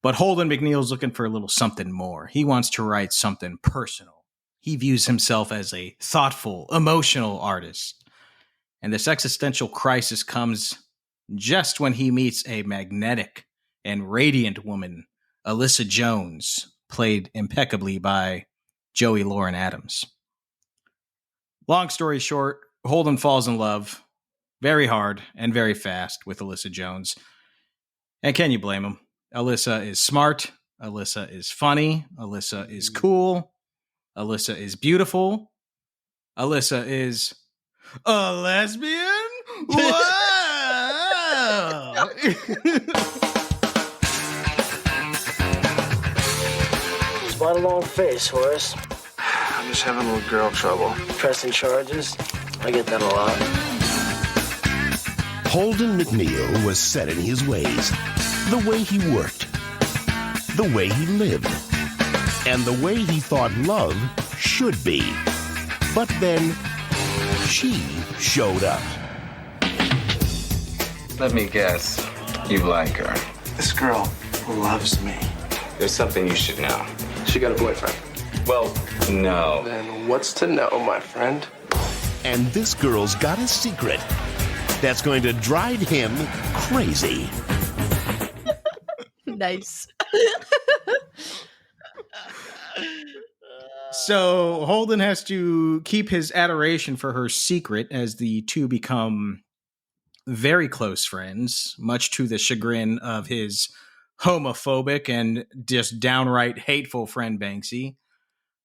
Speaker 1: But Holden McNeil's looking for a little something more. He wants to write something personal. He views himself as a thoughtful, emotional artist. And this existential crisis comes just when he meets a magnetic and radiant woman, Alyssa Jones, played impeccably by Joey Lauren Adams. Long story short, Holden falls in love very hard and very fast with Alyssa Jones. And can you blame him? Alyssa is smart. Alyssa is funny. Alyssa is cool. Alyssa is beautiful. Alyssa is a lesbian? Wow!
Speaker 7: Spot a long face, Horace.
Speaker 8: I'm just having a little girl trouble.
Speaker 7: Pressing charges? I get that a lot.
Speaker 9: Holden McNeil was set in his ways. The way he worked, the way he lived, and the way he thought love should be. But then, she showed up.
Speaker 8: Let me guess. You like her.
Speaker 5: This girl loves me.
Speaker 8: There's something you should know.
Speaker 5: She got a boyfriend.
Speaker 8: Well, no.
Speaker 5: Then what's to know, my friend?
Speaker 9: And this girl's got a secret that's going to drive him crazy.
Speaker 2: Nice.
Speaker 1: So Holden has to keep his adoration for her secret as the two become very close friends, much to the chagrin of his homophobic and just downright hateful friend Banksy.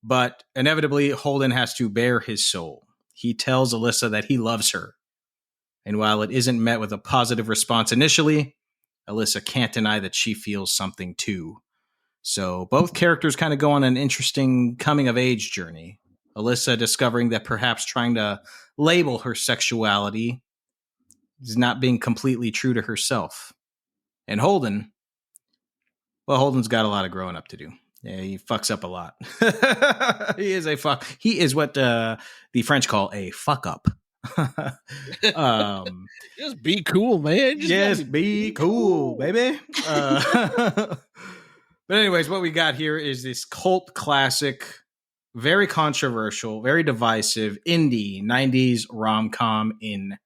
Speaker 1: But inevitably, Holden has to bare his soul. He tells Alyssa that he loves her. And while it isn't met with a positive response initially, Alyssa can't deny that she feels something too. So both characters kind of go on an interesting coming-of-age journey. Alyssa discovering that perhaps trying to label her sexuality is not being completely true to herself. And Holden, well, Holden's got a lot of growing up to do. Yeah, he fucks up a lot. He is what the French call a fuck up.
Speaker 3: Just be cool, man.
Speaker 1: Just be cool, baby. But anyways, what we got here is this cult classic, very controversial, very divisive indie 90s rom-com in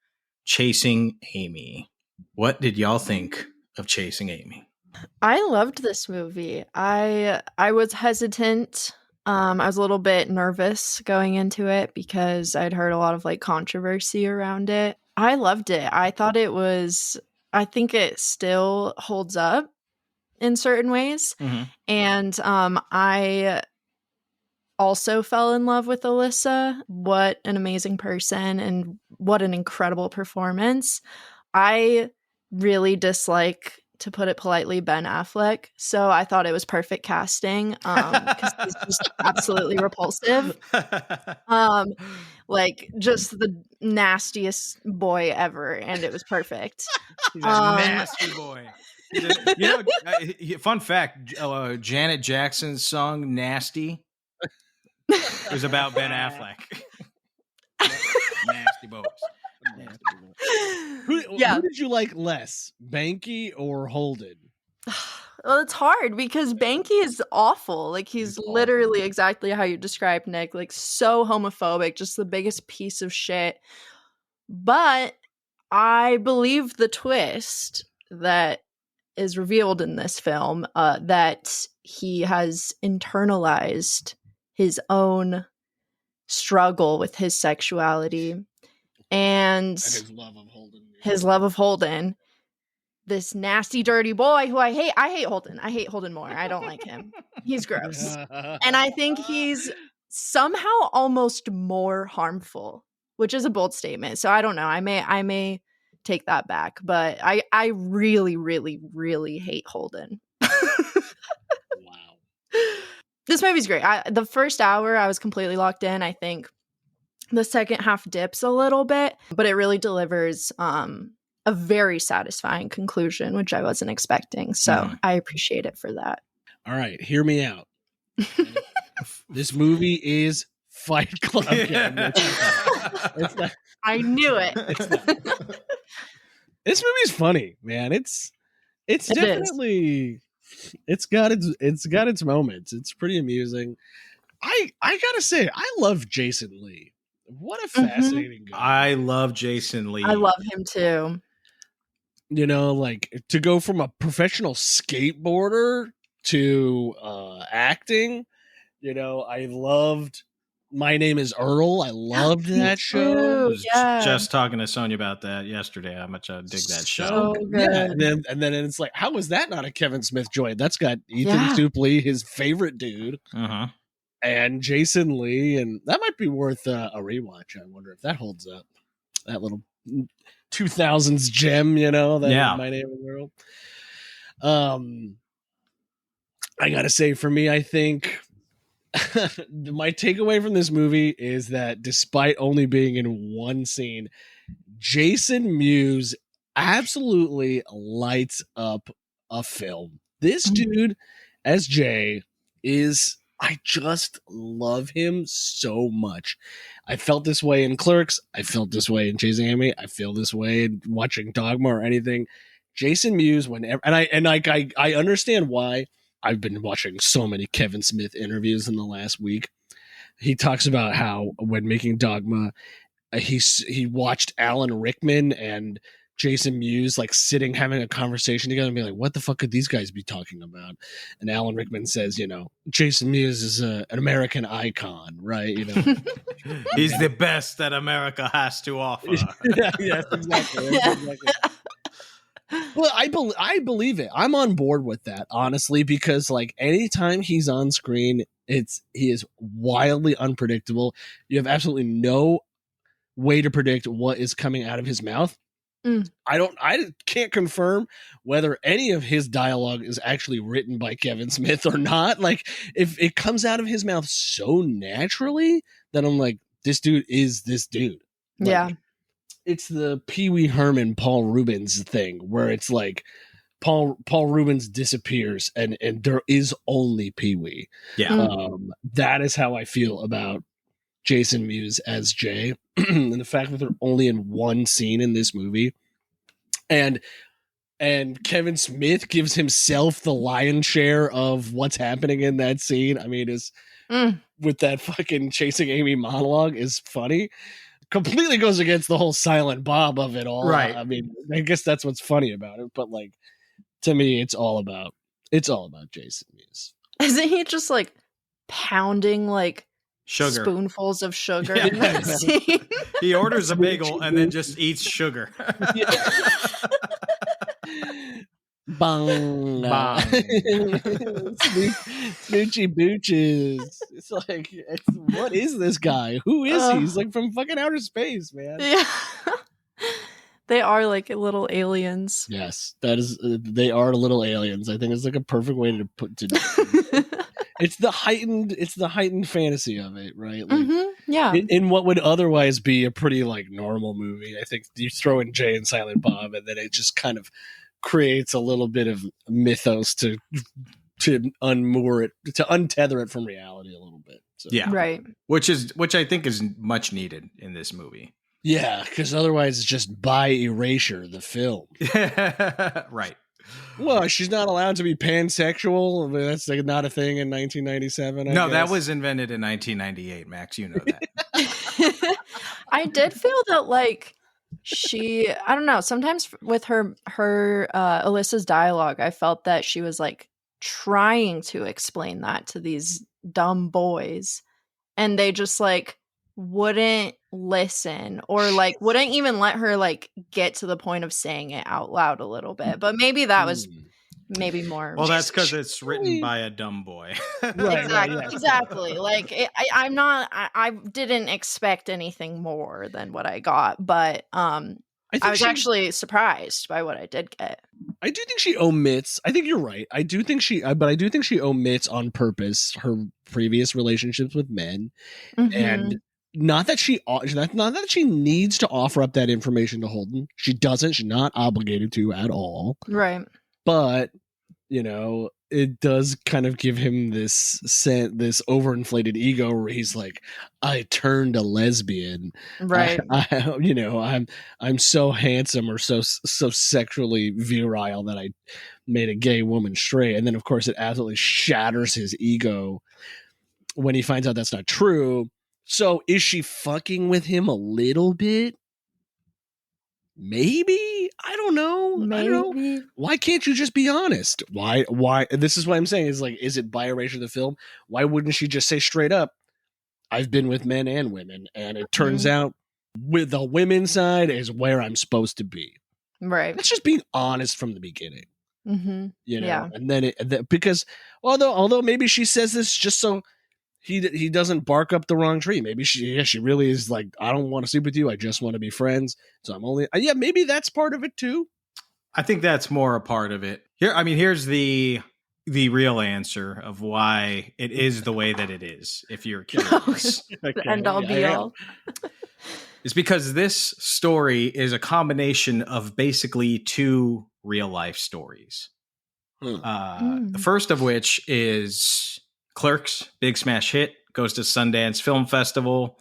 Speaker 1: Chasing Amy. What did y'all think of Chasing Amy?
Speaker 2: I loved this movie. I was hesitant. I was a little bit nervous going into it because I'd heard a lot of like controversy around it. I loved it. I think it still holds up in certain ways. Mm-hmm. And I also fell in love with Alyssa. What an amazing person and what an incredible performance. I really dislike to put it politely, Ben Affleck. So I thought it was perfect casting because he's just absolutely repulsive. Like just the nastiest boy ever, and it was perfect.
Speaker 1: He's a nasty boy. Fun fact, Janet Jackson's song "Nasty" was about Ben Affleck. Nasty boys.
Speaker 3: Who did you like less, Banky or Holden?
Speaker 2: Well, it's hard because Banky is awful. Like he's literally exactly how you described, Nick. Like so homophobic, just the biggest piece of shit. But I believe the twist that is revealed in this film, that he has internalized his own struggle with his sexuality and
Speaker 3: his love of Holden.
Speaker 2: His love of Holden. This nasty, dirty boy who I hate. I hate Holden. I hate Holden more. I don't like him. He's gross. And I think he's somehow almost more harmful, which is a bold statement. So I don't know. I may take that back, but I really, really, really hate Holden.
Speaker 3: Wow.
Speaker 2: This movie's great. The first hour I was completely locked in. I think the second half dips a little bit, but it really delivers a very satisfying conclusion, which I wasn't expecting. So I appreciate it for that.
Speaker 3: All right, hear me out. This movie is Fight Club. It's not,
Speaker 2: I knew it.
Speaker 3: This movie's funny, man. It's definitely it's got its moments. It's pretty amusing. I gotta say, I love Jason Lee. What a fascinating guy.
Speaker 1: I love Jason Lee.
Speaker 2: I love him too.
Speaker 3: You know, like to go from a professional skateboarder to acting. You know, I loved My Name is Earl. I loved that show.
Speaker 1: I was just talking to Sonia about that yesterday. How much I dig that show.
Speaker 2: So good.
Speaker 3: Yeah, and then it's like, how is that not a Kevin Smith joint? That's got Ethan Suplee, his favorite dude, and Jason Lee, and that might be worth a rewatch. I wonder if that holds up. That little 2000s gem, you know. That My Name is Earl. I gotta say, for me, I think my takeaway from this movie is that despite only being in one scene, Jason Mewes absolutely lights up a film. This dude as Jay I just love him so much. I felt this way in Clerks. I felt this way in Chasing Amy. I feel this way in watching Dogma or anything. Jason Mewes, whenever, and I understand why. I've been watching so many Kevin Smith interviews in the last week. He talks about how when making Dogma, he watched Alan Rickman and Jason Mewes like sitting having a conversation together and be like, what the fuck could these guys be talking about? And Alan Rickman says, you know, Jason Mewes is an American icon, right? You know,
Speaker 1: he's the best that America has to offer.
Speaker 3: Yes, exactly. Well, I believe it. I'm on board with that, honestly, because like anytime he's on screen, he is wildly unpredictable. You have absolutely no way to predict what is coming out of his mouth. I can't confirm whether any of his dialogue is actually written by Kevin Smith or not. Like if it comes out of his mouth so naturally that I'm like, this dude is this dude. Like,
Speaker 2: yeah.
Speaker 3: It's the Pee Wee Herman, Paul Rubens thing where it's like Paul Rubens disappears and there is only Pee Wee.
Speaker 1: Yeah.
Speaker 3: That is how I feel about Jason Mewes as Jay and the fact that they're only in one scene in this movie. And Kevin Smith gives himself the lion's share of what's happening in that scene. I mean, with that fucking Chasing Amy monologue is funny. Completely goes against the whole Silent Bob of it all.
Speaker 1: Right.
Speaker 3: I mean, I guess that's what's funny about it. But like, to me, it's all about Jason Mewes.
Speaker 2: Isn't he just like pounding like
Speaker 1: sugar
Speaker 2: spoonfuls of sugar in that scene?
Speaker 1: He orders a bagel and then just eats sugar.
Speaker 3: Bong. Snoochie booches. It's like, what is this guy? Who is he? He's like from fucking outer space, man.
Speaker 2: Yeah. They are like little aliens.
Speaker 3: Yes, that is. They are little aliens. I think it's like a perfect way to put to. It's the heightened fantasy of it, right? Like,
Speaker 2: yeah.
Speaker 3: in what would otherwise be a pretty like normal movie, I think you throw in Jay and Silent Bob, and then it just kind of creates a little bit of mythos to unmoor it, to untether it from reality a little bit. So.
Speaker 1: Yeah,
Speaker 2: right.
Speaker 1: Which I think is much needed in this movie.
Speaker 3: Yeah, because otherwise it's just by erasure the film.
Speaker 1: Right.
Speaker 3: Well, she's not allowed to be pansexual. I mean, that's like not a thing in 1997. I guess.
Speaker 1: That was invented in 1998, Max. You know that.
Speaker 2: I did feel that like I don't know, sometimes with her Alyssa's dialogue, I felt that she was like trying to explain that to these dumb boys, and they just like wouldn't listen, or like wouldn't even let her like get to the point of saying it out loud a little bit. But maybe that was maybe more.
Speaker 1: Well, that's because it's written by a dumb boy.
Speaker 2: Right, exactly. Like I didn't expect anything more than what I got, but I was actually surprised by what I did get.
Speaker 3: I do think she omits. I think you're right. I do think she omits on purpose her previous relationships with men, and not that she needs to offer up that information to Holden. She doesn't. She's not obligated to at all.
Speaker 2: Right.
Speaker 3: But it does kind of give him this overinflated ego where he's like, I turned a lesbian.
Speaker 2: Right.
Speaker 3: I'm so handsome or so sexually virile that I made a gay woman straight. And then of course it absolutely shatters his ego when he finds out that's not true. So is she fucking with him a little bit? Maybe. I don't know.
Speaker 2: Maybe.
Speaker 3: I don't know. Why can't you just be honest? Why? This is what I'm saying is like, is it by erasure of the film? Why wouldn't she just say straight up, I've been with men and women, and it turns out with the women's side is where I'm supposed to be.
Speaker 2: Right.
Speaker 3: That's just being honest from the beginning.
Speaker 2: Yeah.
Speaker 3: And then because although maybe she says this just so he doesn't bark up the wrong tree. Maybe she really is like, I don't want to sleep with you. I just want to be friends. So I'm only, maybe that's part of it too.
Speaker 1: I think that's more a part of it. Here's the real answer of why it is the way that it is. If you're curious,
Speaker 2: End all be all.
Speaker 1: It's because this story is a combination of basically two real life stories. The first of which is Clerks, big smash hit, goes to Sundance Film Festival,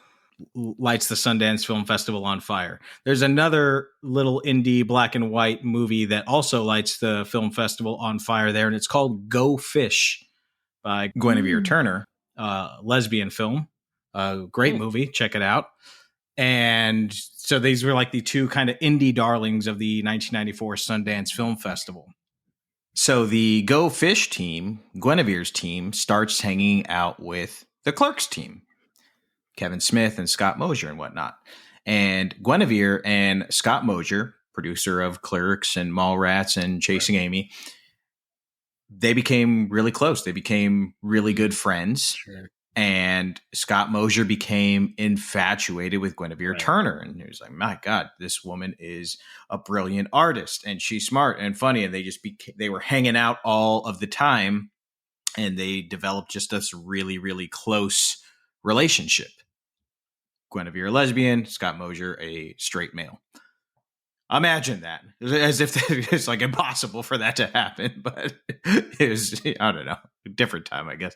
Speaker 1: lights the Sundance Film Festival on fire. There's another little indie black and white movie that also lights the film festival on fire there, and it's called Go Fish by Askewniverse Turner, lesbian film, great movie, check it out. And so these were like the two kind of indie darlings of the 1994 Sundance Film Festival. So the Go Fish team, Askewniverse's team, starts hanging out with the Clerks team, Kevin Smith and Scott Mosier and whatnot. And Askewniverse and Scott Mosier, producer of Clerks and Mallrats and Chasing Amy, they became really close. They became really good friends.
Speaker 3: Sure.
Speaker 1: And Scott Mosier became infatuated with Askewniverse Turner. And he was like, my God, this woman is a brilliant artist and she's smart and funny. And they were hanging out all of the time. And they developed just this really, really close relationship. Askewniverse a lesbian, Scott Mosier a straight male. Imagine that, as if it's like impossible for that to happen. But it was, I don't know, a different time, I guess.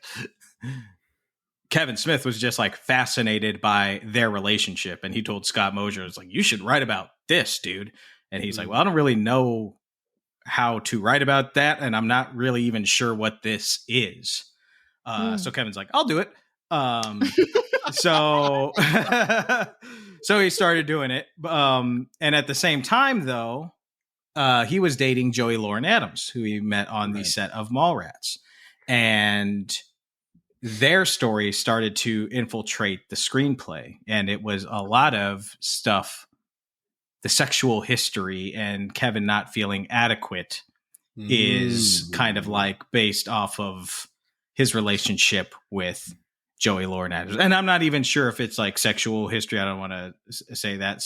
Speaker 1: Kevin Smith was just like fascinated by their relationship. And he told Scott Mosier, it's like, you should write about this, dude. And he's like, well, I don't really know how to write about that. And I'm not really even sure what this is. So Kevin's like, I'll do it. So he started doing it. And at the same time, though, he was dating Joey Lauren Adams, who he met on the set of Mallrats. And their story started to infiltrate the screenplay. And it was a lot of stuff, the sexual history and Kevin not feeling adequate is kind of like based off of his relationship with Joey Lauren Adams. And I'm not even sure if it's like sexual history. I don't want to say that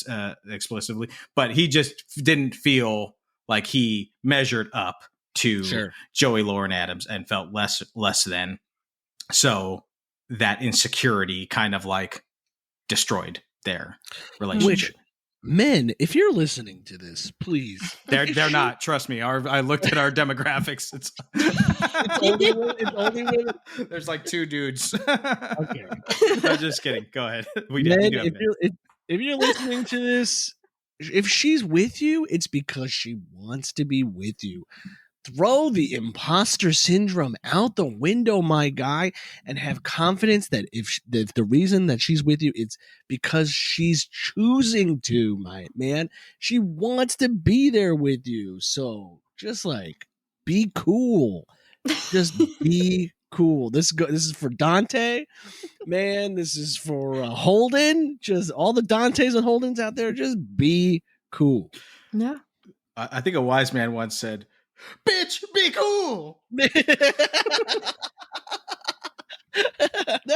Speaker 1: explicitly, but he just didn't feel like he measured up to Joey Lauren Adams and felt less than. So that insecurity kind of like destroyed their relationship.
Speaker 3: Which, men, if you're listening to this, please.
Speaker 1: They're not. Trust me. I looked at our demographics. It's
Speaker 3: only women.
Speaker 1: There's like 2 dudes.
Speaker 3: Okay.
Speaker 1: I'm just kidding. Go ahead.
Speaker 3: Men, if you're listening to this, if she's with you, it's because she wants to be with you. Throw the imposter syndrome out the window, my guy, and have confidence that if the reason that she's with you, it's because she's choosing to, my man. She wants to be there with you. So just like, be cool. Just be cool. This is for Dante, man. This is for Holden. Just all the Dantes and Holdens out there. Just be cool.
Speaker 2: Yeah.
Speaker 1: I think a wise man once said, "Bitch, be cool."
Speaker 3: That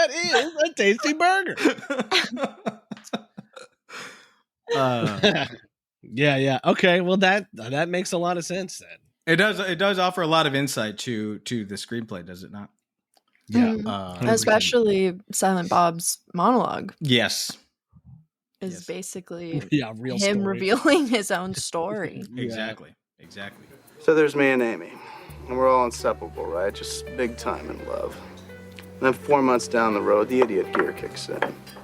Speaker 3: is a tasty burger. Yeah. Okay, well that makes a lot of sense then.
Speaker 1: It does offer a lot of insight to the screenplay, does it not?
Speaker 3: Yeah.
Speaker 2: Especially Silent Bob's monologue.
Speaker 1: Yes.
Speaker 2: Is basically
Speaker 3: real
Speaker 2: him
Speaker 3: story.
Speaker 2: Revealing his own story.
Speaker 1: Exactly.
Speaker 10: So there's me and Amy, and we're all inseparable, right? Just big time in love. And then 4 months down the road, the idiot gear kicks in,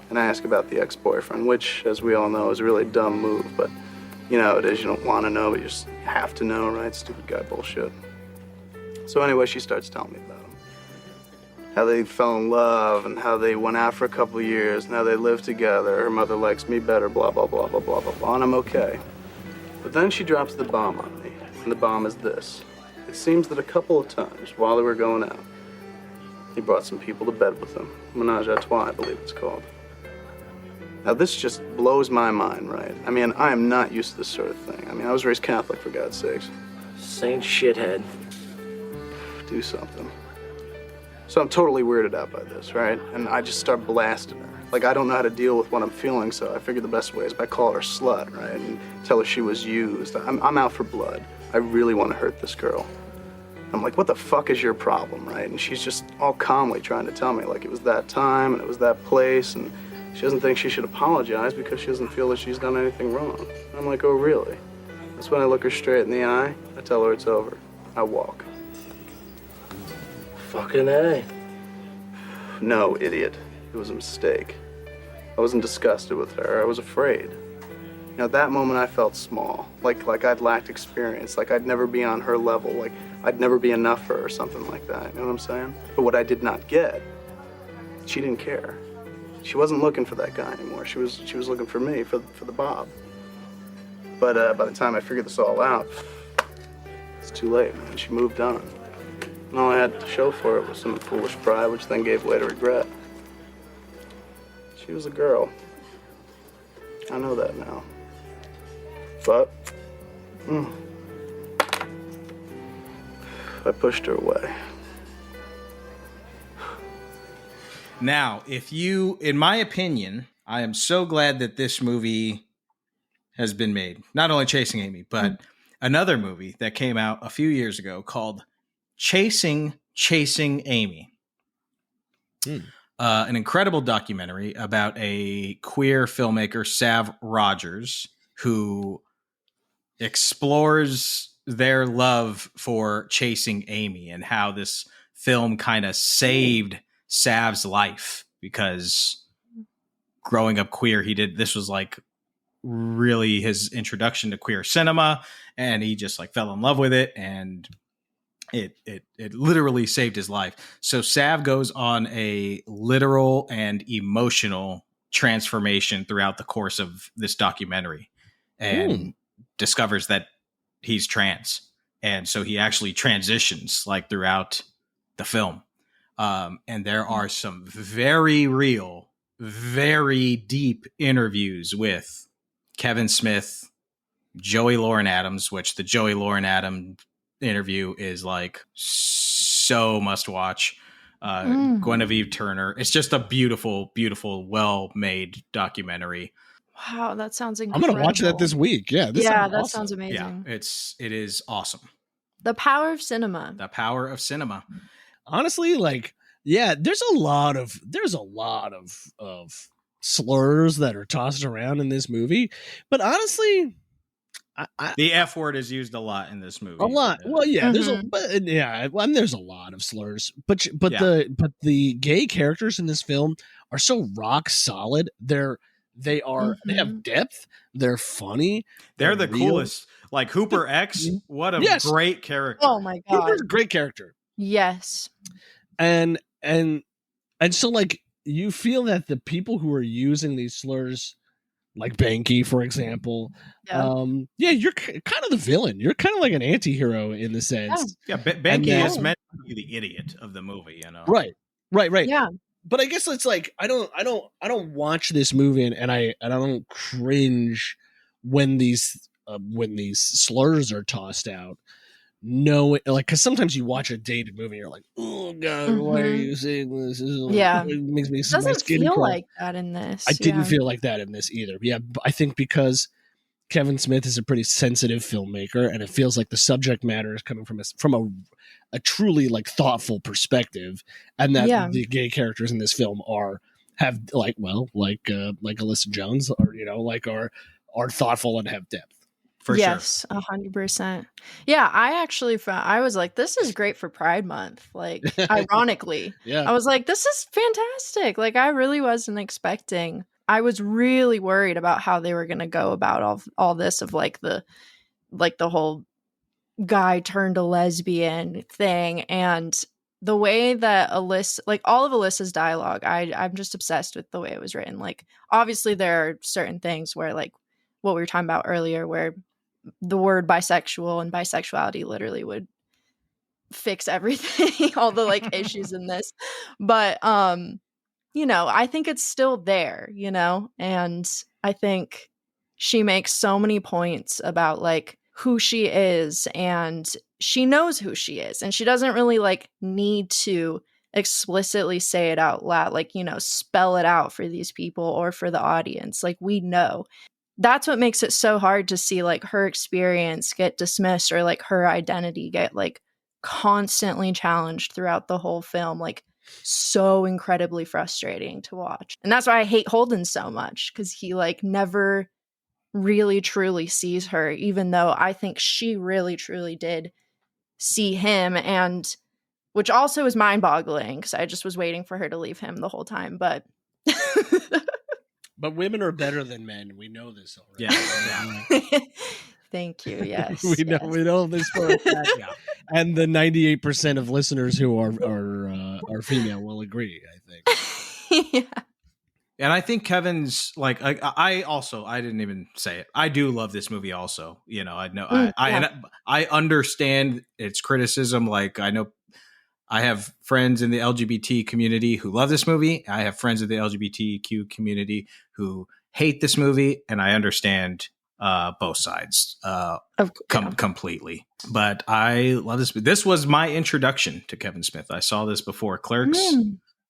Speaker 10: and I ask about the ex-boyfriend, which, as we all know, is a really dumb move, but you know how it is. You don't want to know, but you just have to know, right? Stupid guy bullshit. So anyway, she starts telling me about him. How they fell in love, and how they went out for a couple of years, and how they lived together. Her mother likes me better, blah, blah, blah, blah, blah, blah, blah, and I'm okay. But then she drops the bomb on me, and the bomb is this. It seems that a couple of times while they were going out, he brought some people to bed with him. Menage a trois, I believe it's called. Now this just blows my mind, right? I mean, I am not used to this sort of thing. I mean, I was raised Catholic, for God's sakes.
Speaker 7: Saint shithead.
Speaker 10: Do something. So I'm totally weirded out by this, right? And I just start blasting her. Like, I don't know how to deal with what I'm feeling, so I figured the best way is by calling her slut, right? And tell her she was used. I'm out for blood. I really want to hurt this girl. I'm like, what the fuck is your problem, right? And she's just all calmly trying to tell me, like, it was that time and it was that place, and she doesn't think she should apologize because she doesn't feel that she's done anything wrong. And I'm like, oh, really? That's when I look her straight in the eye, I tell her it's over. I walk.
Speaker 7: Fucking A.
Speaker 10: No, idiot. It was a mistake. I wasn't disgusted with her. I was afraid. You know, at that moment I felt small, like I'd lacked experience, like I'd never be on her level, like I'd never be enough for her or something like that, you know what I'm saying? But what I did not get, she didn't care. She wasn't looking for that guy anymore. She was looking for me, for the Bob. But by the time I figured this all out, it's too late, man. She moved on. And all I had to show for it was some foolish pride, which then gave way to regret. She was a girl. I know that now. But I pushed her away.
Speaker 1: Now, in my opinion, I am so glad that this movie has been made. Not only Chasing Amy, but another movie that came out a few years ago called Chasing Amy. An incredible documentary about a queer filmmaker, Sav Rogers, who explores their love for Chasing Amy and how this film kind of saved Sav's life, because growing up queer, this was like really his introduction to queer cinema, and he just like fell in love with it, and it literally saved his life. So Sav goes on a literal and emotional transformation throughout the course of this documentary, and discovers that he's trans. And so he actually transitions like throughout the film. And there are some very real, very deep interviews with Kevin Smith, Joey Lauren Adams, which the Joey Lauren Adams interview is like so must watch. Guinevere Turner. It's just a beautiful, beautiful, well-made documentary.
Speaker 2: Wow, that sounds
Speaker 3: I'm
Speaker 2: incredible.
Speaker 3: gonna watch that this week. Yeah, this
Speaker 2: yeah,
Speaker 3: sounds
Speaker 2: that
Speaker 3: awesome.
Speaker 2: sounds amazing.
Speaker 1: Yeah, it is awesome.
Speaker 2: The power of cinema.
Speaker 1: The power of cinema.
Speaker 3: Honestly, like, yeah, there's a lot of slurs that are tossed around in this movie, but honestly,
Speaker 1: the F word is used a lot in this movie.
Speaker 3: A lot.
Speaker 1: Yeah.
Speaker 3: Well, yeah, there's
Speaker 2: Mm-hmm.
Speaker 3: there's a lot of slurs, but
Speaker 1: Yeah.
Speaker 3: the gay characters in this film are so rock solid. They have depth. They're funny.
Speaker 1: They're the
Speaker 3: real.
Speaker 1: coolest. Like Hooper X, what a
Speaker 3: Yes.
Speaker 1: great character.
Speaker 2: Oh my god.
Speaker 3: Hooper's a great character.
Speaker 2: Yes.
Speaker 3: And so, like, you feel that the people who are using these slurs, like Banky, for example, you're kind of the villain. You're kind of like an anti-hero in the sense.
Speaker 1: Yeah, Banky is meant to be the idiot of the movie, you know.
Speaker 3: Right.
Speaker 2: Yeah.
Speaker 3: But I guess it's like I don't watch this movie and I don't cringe when these slurs are tossed out. No, like, because sometimes you watch a dated movie and you're like, oh god, why are you saying this? This is like, it makes me.
Speaker 2: It doesn't feel like that in this.
Speaker 3: I didn't feel like that in this either. Yeah, I think because Kevin Smith is a pretty sensitive filmmaker, and it feels like the subject matter is coming from a truly, like, thoughtful perspective, and that the gay characters in this film have Alyssa Jones, or are thoughtful and have depth.
Speaker 2: Yes, 100%. Yeah, I was like, this is great for Pride Month. Like, ironically, I was like, this is fantastic. Like, I really wasn't expecting. I was really worried about how they were going to go about all this of like the whole guy turned a lesbian thing, and the way that Alyssa, like, all of Alyssa's dialogue, I'm just obsessed with the way it was written. Like, obviously there are certain things where, like what we were talking about earlier, where the word bisexual and bisexuality literally would fix everything, all the like issues in this. But I think it's still there, and I think she makes so many points about like who she is, and she knows who she is, and she doesn't really like need to explicitly say it out loud, like, spell it out for these people or for the audience. Like, we know. That's what makes it so hard to see like her experience get dismissed, or like her identity get like constantly challenged throughout the whole film. Like, so incredibly frustrating to watch. And that's why I hate Holden so much, because he like never really truly sees her, even though I think she really truly did see him, and which also is mind-boggling because I just was waiting for her to leave him the whole time. But
Speaker 3: But women are better than men. We know this already.
Speaker 1: Yeah.
Speaker 2: Thank you. Yes.
Speaker 3: we know this for a fact. Yeah. And the 98% of listeners who are female will agree, I think.
Speaker 2: Yeah.
Speaker 1: And I think Kevin's like, I didn't even say it. I do love this movie also. I understand its criticism. Like, I know I have friends in the LGBT community who love this movie. I have friends in the LGBTQ community who hate this movie, and I understand both sides completely. But I love this movie. This was my introduction to Kevin Smith. I saw this before Clerks.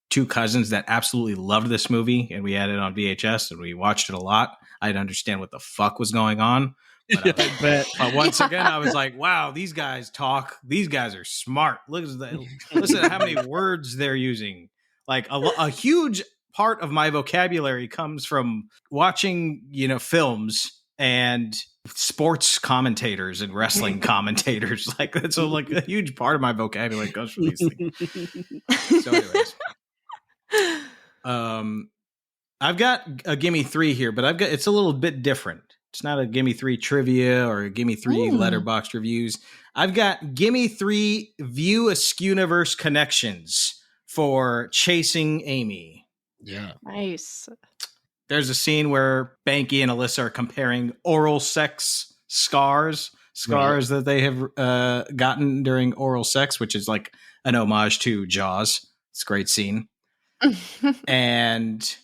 Speaker 1: Two cousins that absolutely loved this movie, and we had it on VHS, and we watched it a lot. I didn't understand what the fuck was going on. But, but once again, I was like, wow, these guys talk. These guys are smart. Listen to how many words they're using. Like a huge part of my vocabulary comes from watching, films and sports commentators and wrestling commentators. Like, that's a huge part of my vocabulary goes from these things. So anyways, I've got a gimme 3 here, but it's a little bit different. It's not a gimme 3 trivia or a gimme 3 letterboxd reviews. I've got gimme 3 view Askewniverse connections for Chasing Amy.
Speaker 3: Yeah.
Speaker 2: Nice.
Speaker 1: There's a scene where Banky and Alyssa are comparing oral sex scars that they have gotten during oral sex, which is like an homage to Jaws. It's a great scene. And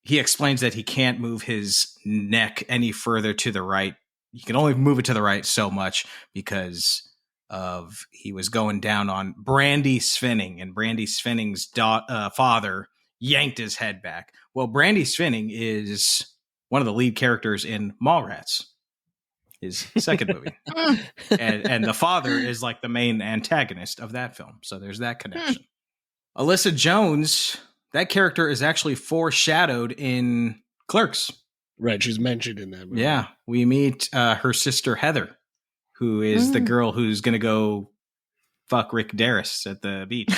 Speaker 1: he explains that he can't move his neck any further to the right. He can only move it to the right so much because he was going down on Brandy Svinning, and Brandy Svinning's father yanked his head back. Well, Brandy Svinning is one of the lead characters in Mallrats, his second movie. and the father is like the main antagonist of that film. So there's that connection. Alyssa Jones, that character is actually foreshadowed in Clerks.
Speaker 3: Right, she's mentioned in that movie.
Speaker 1: Yeah, we meet her sister Heather, who is the girl who's going to go fuck Rick Darris at the beach.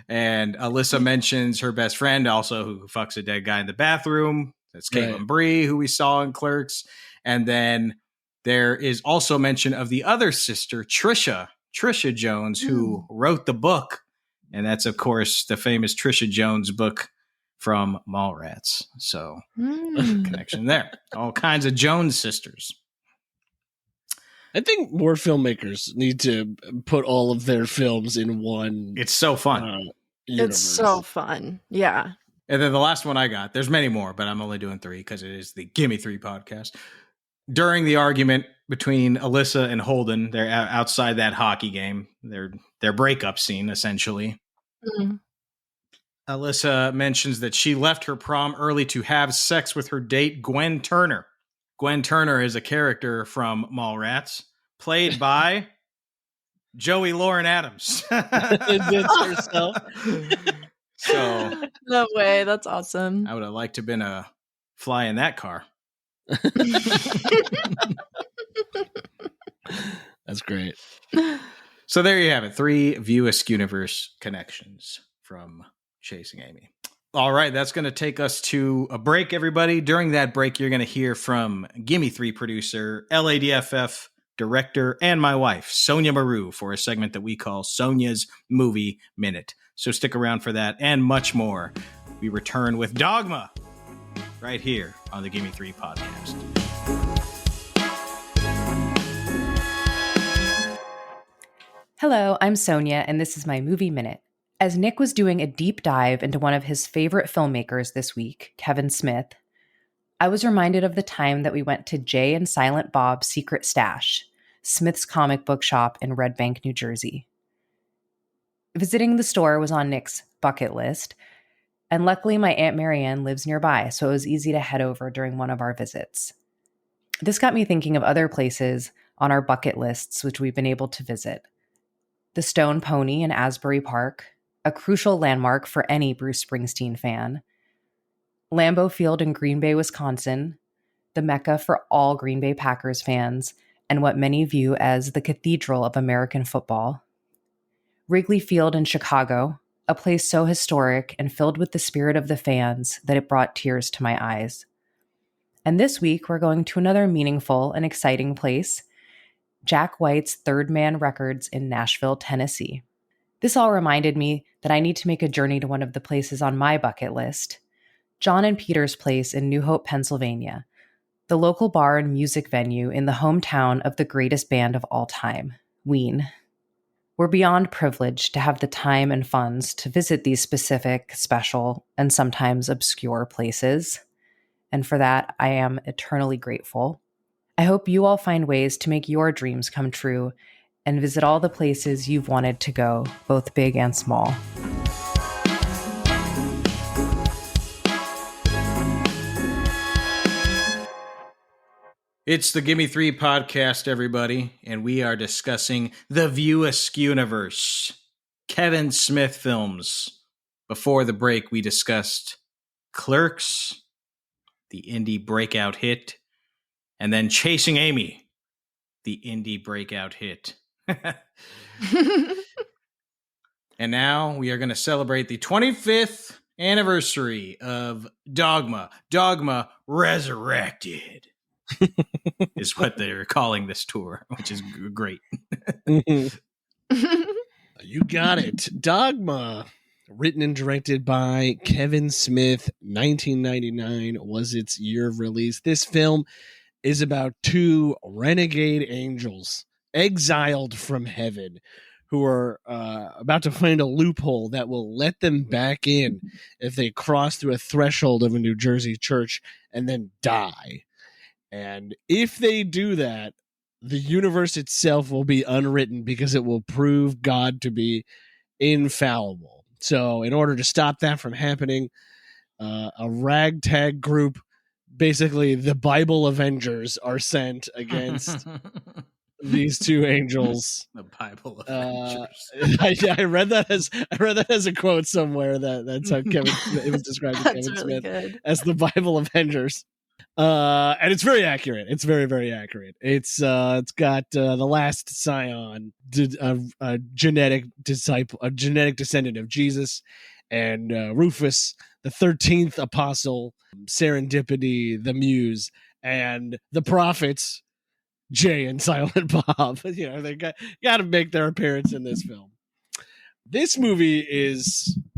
Speaker 1: And Alyssa mentions her best friend also, who fucks a dead guy in the bathroom. That's Caitlin Bree, who we saw in Clerks. And then there is also mention of the other sister, Trisha Jones, who wrote the book. And that's, of course, the famous Trisha Jones book from Mallrats. So connection there. All kinds of Jones sisters.
Speaker 3: I think more filmmakers need to put all of their films in one.
Speaker 1: It's so fun.
Speaker 2: It's so fun. Yeah.
Speaker 1: And then the last one I got, there's many more, but I'm only doing 3 because it is the Gimme 3 podcast. During the argument between Alyssa and Holden, they're outside that hockey game, their breakup scene, essentially. Alyssa mentions that she left her prom early to have sex with her date, Gwen Turner. Gwen Turner is a character from Mallrats, played by Joey Lauren Adams.
Speaker 3: It's herself.
Speaker 1: So
Speaker 2: no way, that's awesome.
Speaker 1: I would have liked to have been a fly in that car.
Speaker 3: That's great.
Speaker 1: So there you have it. 3 View Askewniverse connections from Chasing Amy. All right, that's going to take us to a break, everybody. During that break, you're going to hear from Gimme 3 producer, LADFF director, and my wife, Sonia Maru, for a segment that we call Sonia's Movie Minute. So stick around for that and much more. We return with Dogma right here on the Gimme 3 podcast.
Speaker 11: Hello, I'm Sonia, and this is my Movie Minute. As Nick was doing a deep dive into one of his favorite filmmakers this week, Kevin Smith, I was reminded of the time that we went to Jay and Silent Bob's Secret Stash, Smith's comic book shop in Red Bank, New Jersey. Visiting the store was on Nick's bucket list, and luckily my Aunt Marianne lives nearby, so it was easy to head over during one of our visits. This got me thinking of other places on our bucket lists which we've been able to visit. The Stone Pony in Asbury Park, a crucial landmark for any Bruce Springsteen fan. Lambeau Field in Green Bay, Wisconsin, the mecca for all Green Bay Packers fans, and what many view as the cathedral of American football. Wrigley Field in Chicago, a place so historic and filled with the spirit of the fans that it brought tears to my eyes. And this week, we're going to another meaningful and exciting place, Jack White's Third Man Records in Nashville, Tennessee. This all reminded me that I need to make a journey to one of the places on my bucket list, John and Peter's Place in New Hope, Pennsylvania, the local bar and music venue in the hometown of the greatest band of all time, Ween. We're beyond privileged to have the time and funds to visit these specific, special, and sometimes obscure places, and for that, I am eternally grateful. I hope you all find ways to make your dreams come true and visit all the places you've wanted to go, both big and small.
Speaker 1: It's the Gimme 3 podcast, everybody, and we are discussing the View Askewniverse, Kevin Smith films. Before the break, we discussed Clerks, the indie breakout hit, and then Chasing Amy, the indie breakout hit. And now we are going to celebrate the 25th anniversary of Dogma. Dogma Resurrected is what they're calling this tour, which is great.
Speaker 3: You got it. Dogma, written and directed by Kevin Smith, 1999 was its year of release. This film is about 2 renegade angels exiled from heaven who are about to find a loophole that will let them back in if they cross through a threshold of a New Jersey church and then die. And if they do that, the universe itself will be unwritten because it will prove God to be infallible. So in order to stop that from happening, a ragtag group, basically the Bible Avengers, are sent against these two angels.
Speaker 1: The Bible Avengers.
Speaker 3: I read that as a quote somewhere. That's how it was described to
Speaker 2: That's
Speaker 3: Kevin
Speaker 2: really
Speaker 3: Smith
Speaker 2: good.
Speaker 3: as the Bible Avengers. And it's very accurate. It's very, very accurate. It's got the last scion, a genetic descendant of Jesus, and Rufus, the 13th apostle, Serendipity, the Muse, and the prophets, Jay and Silent Bob. They got to make their appearance in this film. This movie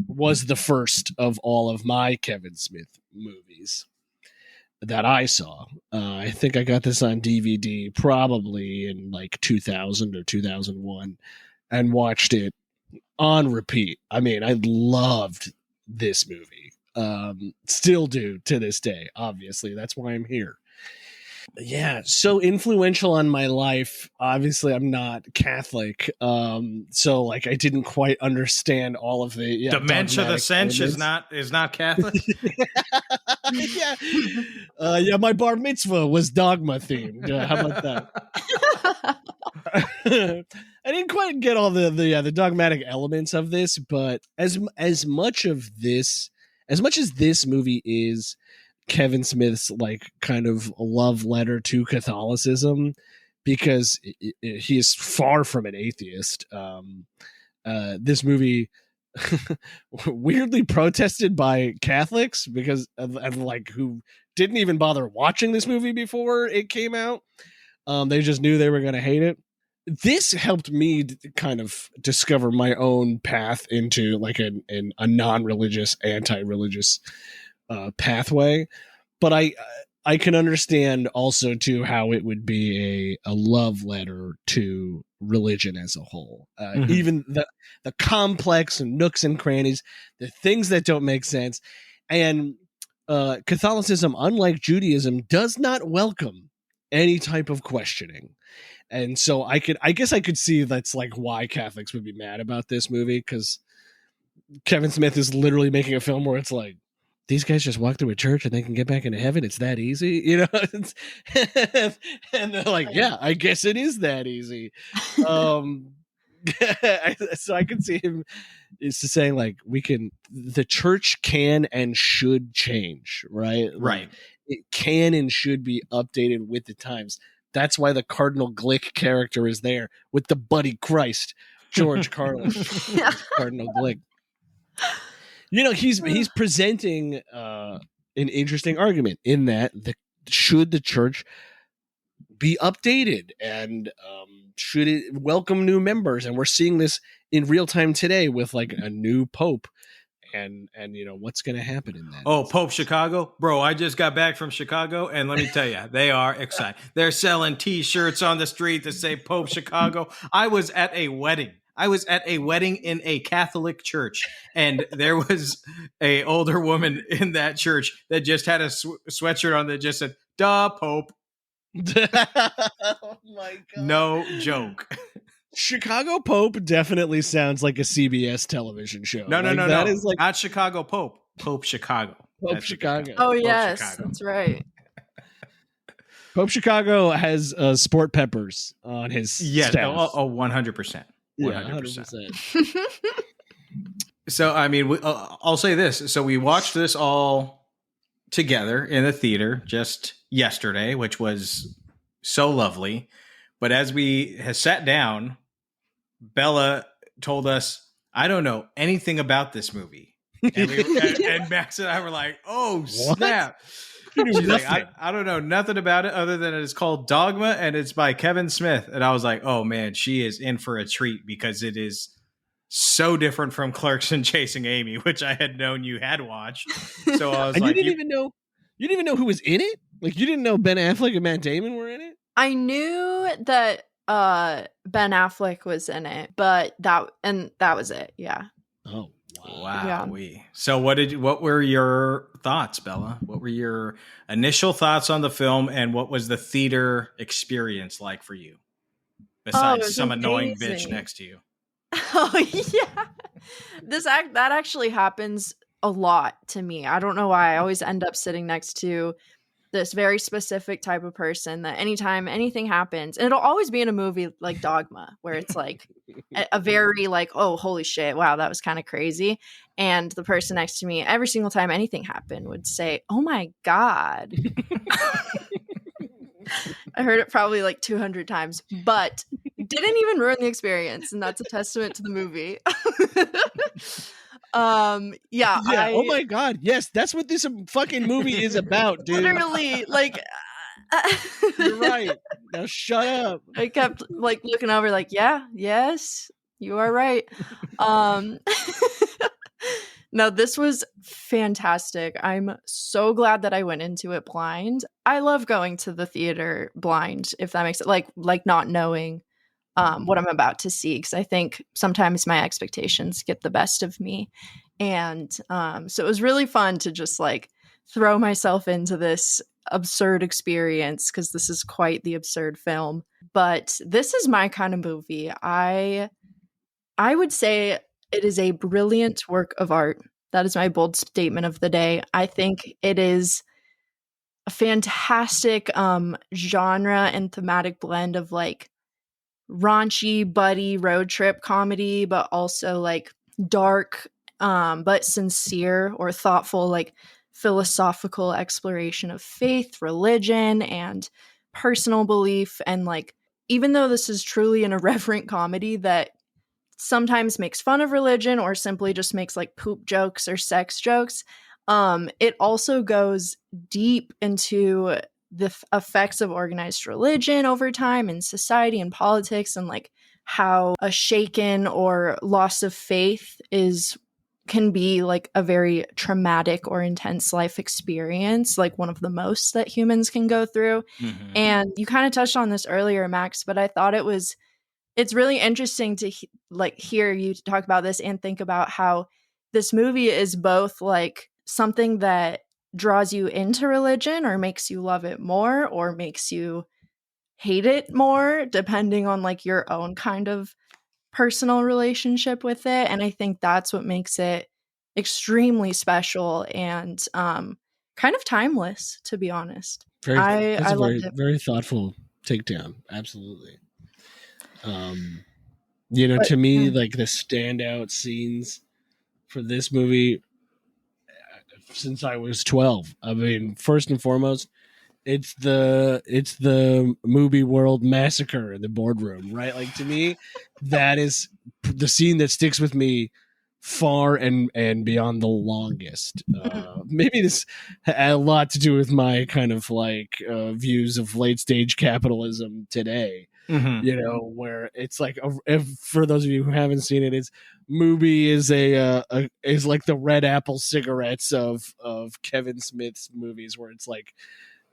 Speaker 3: was the first of all of my Kevin Smith movies that I saw. I think I got this on DVD probably in like 2000 or 2001 and watched it on repeat. I mean, I loved this movie. Still do to this day, obviously. That's why I'm here. Yeah, so influential on my life. Obviously, I'm not Catholic, so like I didn't quite understand all of the
Speaker 1: Dementia the Cinch is not Catholic.
Speaker 3: Yeah, my bar mitzvah was Dogma themed. How about that? I didn't quite get all the dogmatic elements of this, but as much as this movie is Kevin Smith's like kind of love letter to Catholicism, because he is far from an atheist. This movie weirdly protested by Catholics because of like who didn't even bother watching this movie before it came out. They just knew they were going to hate it. This helped me kind of discover my own path into like a non-religious, anti-religious pathway, but I can understand also too how it would be a love letter to religion as a whole. Even the complex and nooks and crannies, the things that don't make sense, and Catholicism, unlike Judaism, does not welcome any type of questioning. And so I guess I could see that's like why Catholics would be mad about this movie, because Kevin Smith is literally making a film where it's like, these guys just walk through a church and they can get back into heaven. It's that easy, and they're like, yeah, I guess it is that easy. So I can see him is saying like, the church can and should change, right?
Speaker 1: Right.
Speaker 3: Like, it can and should be updated with the times. That's why the Cardinal Glick character is there with the buddy Christ, George Carlin, Cardinal Glick. He's presenting an interesting argument in that should the church be updated and should it welcome new members? And we're seeing this in real time today with like a new pope and what's going to happen in that.
Speaker 1: Oh, Pope Chicago, bro! I just got back from Chicago, and let me tell you, they are excited. They're selling T-shirts on the street that say Pope Chicago. I was at a wedding in a Catholic church, and there was a older woman in that church that just had a sweatshirt on that just said "Duh, Pope."
Speaker 3: Oh my god!
Speaker 1: No joke.
Speaker 3: Chicago Pope definitely sounds like a CBS television show.
Speaker 1: No.
Speaker 3: That is like
Speaker 1: not Chicago Pope. Pope Chicago.
Speaker 3: Pope Chicago.
Speaker 2: Oh
Speaker 1: Pope
Speaker 2: yes,
Speaker 1: Chicago.
Speaker 2: that's right.
Speaker 3: Pope Chicago has sport peppers on his staff.
Speaker 1: 100%.
Speaker 3: 100%.
Speaker 1: So, I mean, I'll say this. So we watched this all together in the theater just yesterday, which was so lovely. But as we have sat down, Bella told us, I don't know anything about this movie. And Max and I were like, oh, snap. She's like, I don't know nothing about it other than it's called Dogma and it's by Kevin Smith. And I was like, oh man, she is in for a treat because it is so different from Clerks and Chasing Amy, which I had known you had watched. So I was
Speaker 3: and
Speaker 1: like,
Speaker 3: you didn't even know who was in it? Like you didn't know Ben Affleck and Matt Damon were in it?
Speaker 2: I knew that Ben Affleck was in it, but that was it. Yeah.
Speaker 3: Oh, wow.
Speaker 1: Wow. So what were your thoughts, Bella? What were your initial thoughts on the film, and what was the theater experience like for you? Besides some annoying bitch next to you.
Speaker 2: Oh yeah. That actually happens a lot to me. I don't know why. I always end up sitting next to this very specific type of person that anytime anything happens, and it'll always be in a movie like Dogma, where it's like a very like, oh, holy shit, wow, that was kind of crazy. And the person next to me, every single time anything happened, would say, oh my God. I heard it probably like 200 times, but didn't even ruin the experience. And that's a testament to the movie. Yeah.
Speaker 3: Oh my God. Yes. That's what this fucking movie is about, dude.
Speaker 2: Literally, like,
Speaker 3: you're right. Now shut up.
Speaker 2: I kept like looking over like, yes, you are right. No, this was fantastic. I'm so glad that I went into it blind. I love going to the theater blind, if that makes it like not knowing what I'm about to see, because I think sometimes my expectations get the best of me. And so it was really fun to just like throw myself into this absurd experience, because this is quite the absurd film. But this is my kind of movie. I would say it is a brilliant work of art. That is my bold statement of the day. I think it is a fantastic genre and thematic blend of like raunchy buddy road trip comedy, but also like dark but sincere or thoughtful, like philosophical exploration of faith, religion, and personal belief. And like, even though this is truly an irreverent comedy that sometimes makes fun of religion or simply just makes like poop jokes or sex jokes, it also goes deep into the effects of organized religion over time in society and politics, and like how a shaken or loss of faith can be like a very traumatic or intense life experience, like one of the most that humans can go through. Mm-hmm. And you kind of touched on this earlier, Max, but I thought it's really interesting to hear you talk about this and think about how this movie is both like something that draws you into religion or makes you love it more or makes you hate it more, depending on like your own kind of personal relationship with it. And I think that's what makes it extremely special and kind of timeless, to be honest. I loved it.
Speaker 3: Very thoughtful takedown. Absolutely. To me, like the standout scenes for this movie since I was 12. I mean, first and foremost, it's the movie world massacre in the boardroom, right? Like, to me, that is the scene that sticks with me far and beyond the longest. Maybe this had a lot to do with my kind of like views of late stage capitalism today. Mm-hmm. Where it's like, for those of you who haven't seen it, it's movie is is like the Red Apple cigarettes of Kevin Smith's movies, where it's like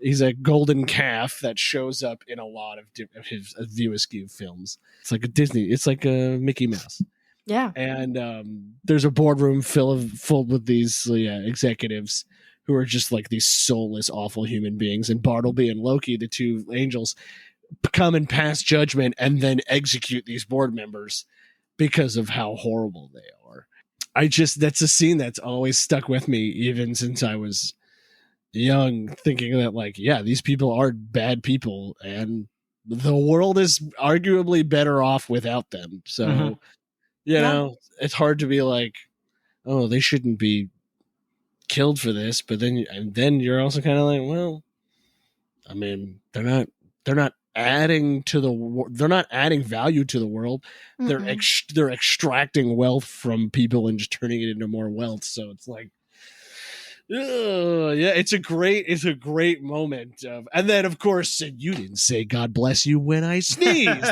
Speaker 3: he's a golden calf that shows up in a lot of his View Askew films. It's like a Disney. It's like a Mickey Mouse.
Speaker 2: Yeah.
Speaker 3: And there's a boardroom full with these executives who are just like these soulless, awful human beings. And Bartleby and Loki, the two angels, come and pass judgment and then execute these board members because of how horrible they are. That's a scene that's always stuck with me, even since I was young, thinking that like, yeah, these people are bad people and the world is arguably better off without them. So, it's hard to be like, oh, they shouldn't be killed for this. But then you're also kind of like, well, I mean, they're not adding value to the world. Mm-hmm. They're extracting wealth from people and just turning it into more wealth. So it's like, it's a great moment of, and then of course, you didn't say God bless you when I sneezed.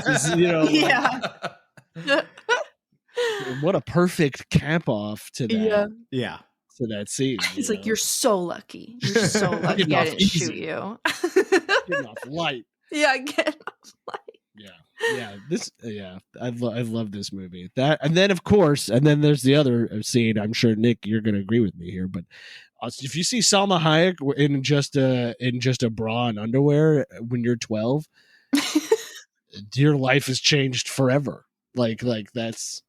Speaker 3: What a perfect cap off to that.
Speaker 1: Yeah.
Speaker 3: To that scene.
Speaker 2: It's like, you're so lucky. You're so lucky I didn't shoot you.
Speaker 3: Getting off light.
Speaker 2: Yeah, get off light.
Speaker 3: I love this movie. That, and then of course, and then there's the other scene. I'm sure Nick, you're going to agree with me here, but if you see Salma Hayek in just a bra and underwear when you're 12, your life has changed forever. Like that's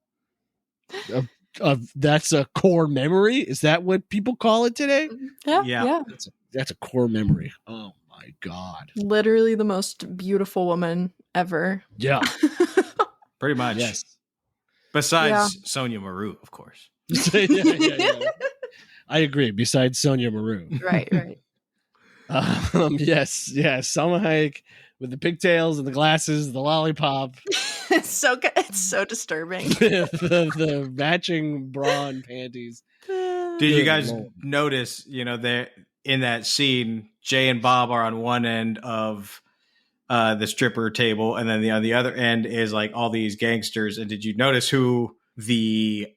Speaker 3: a core memory. Is that what people call it today?
Speaker 2: Yeah.
Speaker 3: That's a core memory. Oh my God.
Speaker 2: Literally the most beautiful woman ever.
Speaker 3: Yeah.
Speaker 1: Pretty much.
Speaker 3: Yes.
Speaker 1: Besides Sonia Maru, of course.
Speaker 3: Yeah. I agree. Besides Sonia Maru.
Speaker 2: Right.
Speaker 3: Yes. Salma Hayek with the pigtails and the glasses, the lollipop.
Speaker 2: It's so good. It's so disturbing.
Speaker 3: the matching bra and panties.
Speaker 1: Did you guys notice, there in that scene, Jay and Bob are on one end of the stripper table, and then on the other end is like all these gangsters. And did you notice who the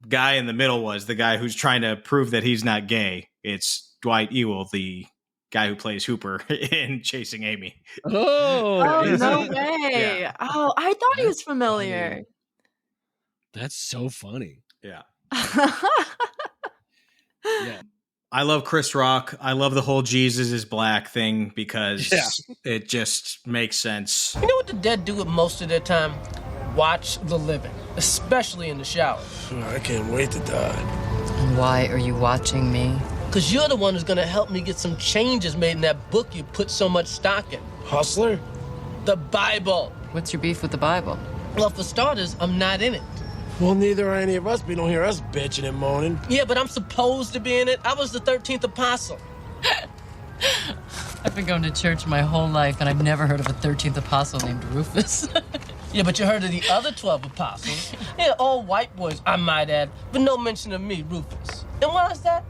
Speaker 1: guy in the middle was? The guy who's trying to prove that he's not gay. It's Dwight Ewell, the guy who plays Hooper in Chasing Amy.
Speaker 3: Oh,
Speaker 2: no way. Yeah. Oh, I thought he was familiar.
Speaker 3: Funny. That's so funny.
Speaker 1: Yeah.
Speaker 3: Yeah.
Speaker 1: I love Chris Rock. I love the whole Jesus is black thing because it just makes sense.
Speaker 12: You know what the dead do with most of their time? Watch the living, especially in the shower.
Speaker 13: I can't wait to die.
Speaker 14: And why are you watching me?
Speaker 12: Because you're the one who's going to help me get some changes made in that book you put so much stock in.
Speaker 13: Hustler?
Speaker 12: The Bible.
Speaker 14: What's your beef with the Bible?
Speaker 12: Well, for starters, I'm not in it.
Speaker 13: Well, neither are any of us. We don't hear us bitching and moaning.
Speaker 12: Yeah, but I'm supposed to be in it. I was the 13th apostle.
Speaker 14: I've been going to church my whole life, and I've never heard of a 13th apostle named Rufus.
Speaker 12: Yeah, but you heard of the other 12 apostles. Yeah, all white boys, I might add, but no mention of me, Rufus. And why is that?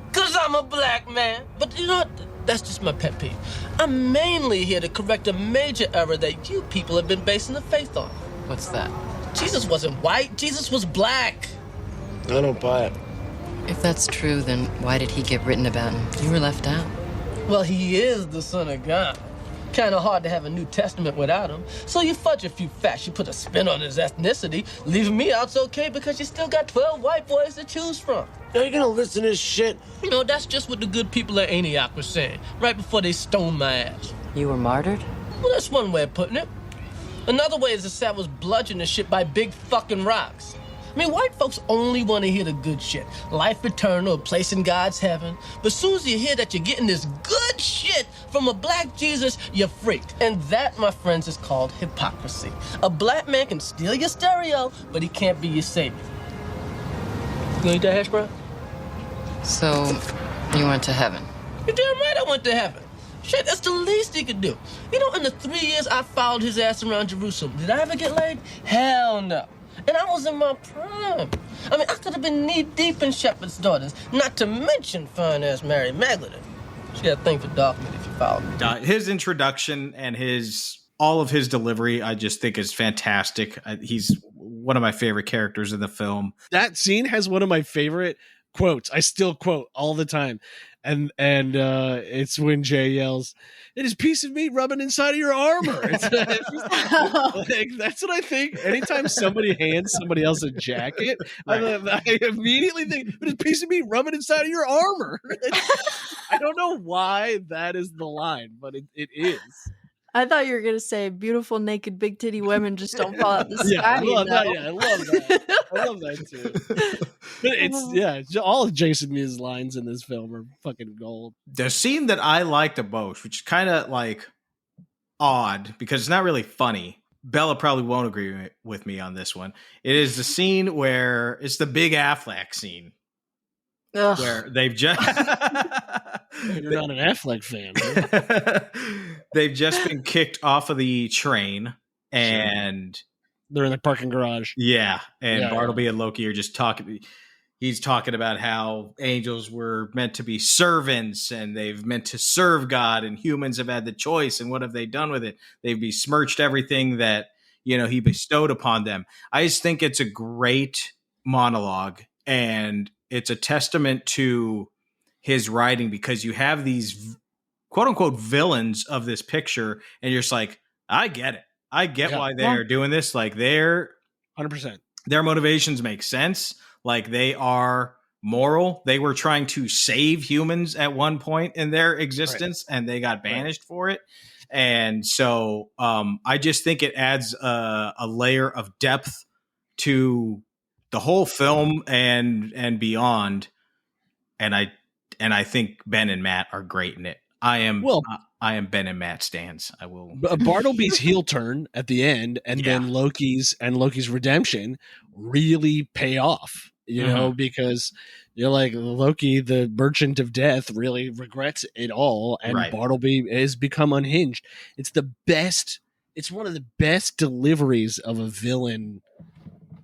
Speaker 12: Because I'm a black man. But you know what? That's just my pet peeve. I'm mainly here to correct a major error that you people have been basing the faith on.
Speaker 14: What's that?
Speaker 12: Jesus wasn't white. Jesus was black.
Speaker 13: I don't buy it.
Speaker 14: If that's true, then why did he get written about and you were left out?
Speaker 12: Well, he is the Son of God. Kind of hard to have a New Testament without him. So you fudge a few facts, you put a spin on his ethnicity. Leaving me out's okay because you still got 12 white boys to choose from.
Speaker 13: Are you gonna listen to this shit?
Speaker 12: You know, that's just what the good people at Antioch were saying, right before they stoned my ass.
Speaker 14: You were martyred?
Speaker 12: Well, that's one way of putting it. Another way is to say I was bludgeoned and shit by big fucking rocks. I mean, white folks only want to hear the good shit. Life eternal, a place in God's heaven. But as soon as you hear that you're getting this good shit from a black Jesus, you're freaked. And that, my friends, is called hypocrisy. A black man can steal your stereo, but he can't be your savior. You gonna eat that hash brown?
Speaker 14: So, you went to heaven?
Speaker 12: You're damn right I went to heaven. Shit, that's the least he could do. You know, in the 3 years I followed his ass around Jerusalem, did I ever get laid? Hell no. And I was in my prime. I mean, I could have been knee-deep in Shepherd's Daughters, not to mention fine-ass Mary Magdalene. She had a thing for Dogma, if you follow me.
Speaker 1: His introduction and all of his delivery, I just think is fantastic. He's one of my favorite characters in the film.
Speaker 3: That scene has one of my favorite quotes. I still quote all the time. And it's when Jay yells, "It is piece of meat rubbing inside of your armor." It's like, that's what I think. Anytime somebody hands somebody else a jacket, I immediately think, "It is piece of meat rubbing inside of your armor." I don't know why that is the line, but it is.
Speaker 2: I thought you were going to say beautiful, naked, big titty women just don't fall out the sky.
Speaker 3: Yeah, I love that. I love that too. But all of Jason Mewes' lines in this film are fucking gold.
Speaker 1: The scene that I like the most, which is kind of like odd because it's not really funny. Bella probably won't agree with me on this one. It is the scene where it's the Big Affleck scene.
Speaker 2: Ugh.
Speaker 1: Where they've just
Speaker 3: You're not an Affleck fan.
Speaker 1: They've just been kicked off of the train and
Speaker 3: they're in the parking garage.
Speaker 1: Yeah. And Bartleby
Speaker 3: yeah.
Speaker 1: and Loki are just talking. He's talking about how angels were meant to be servants and they've meant to serve God and humans have had the choice. And what have they done with it? They've besmirched everything that, he bestowed upon them. I just think it's a great monologue and it's a testament to his writing because you have these quote unquote villains of this picture and you're just like, I get it. I get why they're doing this. Like,
Speaker 3: 100%.
Speaker 1: Their motivations make sense. Like, they are moral. They were trying to save humans at one point in their existence, and they got banished for it. And so I just think it adds a layer of depth to the whole film and beyond. And I think Ben and Matt are great in it. I am Ben and Matt stans. I will.
Speaker 3: Bartleby's heel turn at the end, and then Loki's redemption really pay off. You know, because you're like, Loki, the merchant of death, really regrets it all, and Bartleby has become unhinged. It's the best. It's one of the best deliveries of a villain,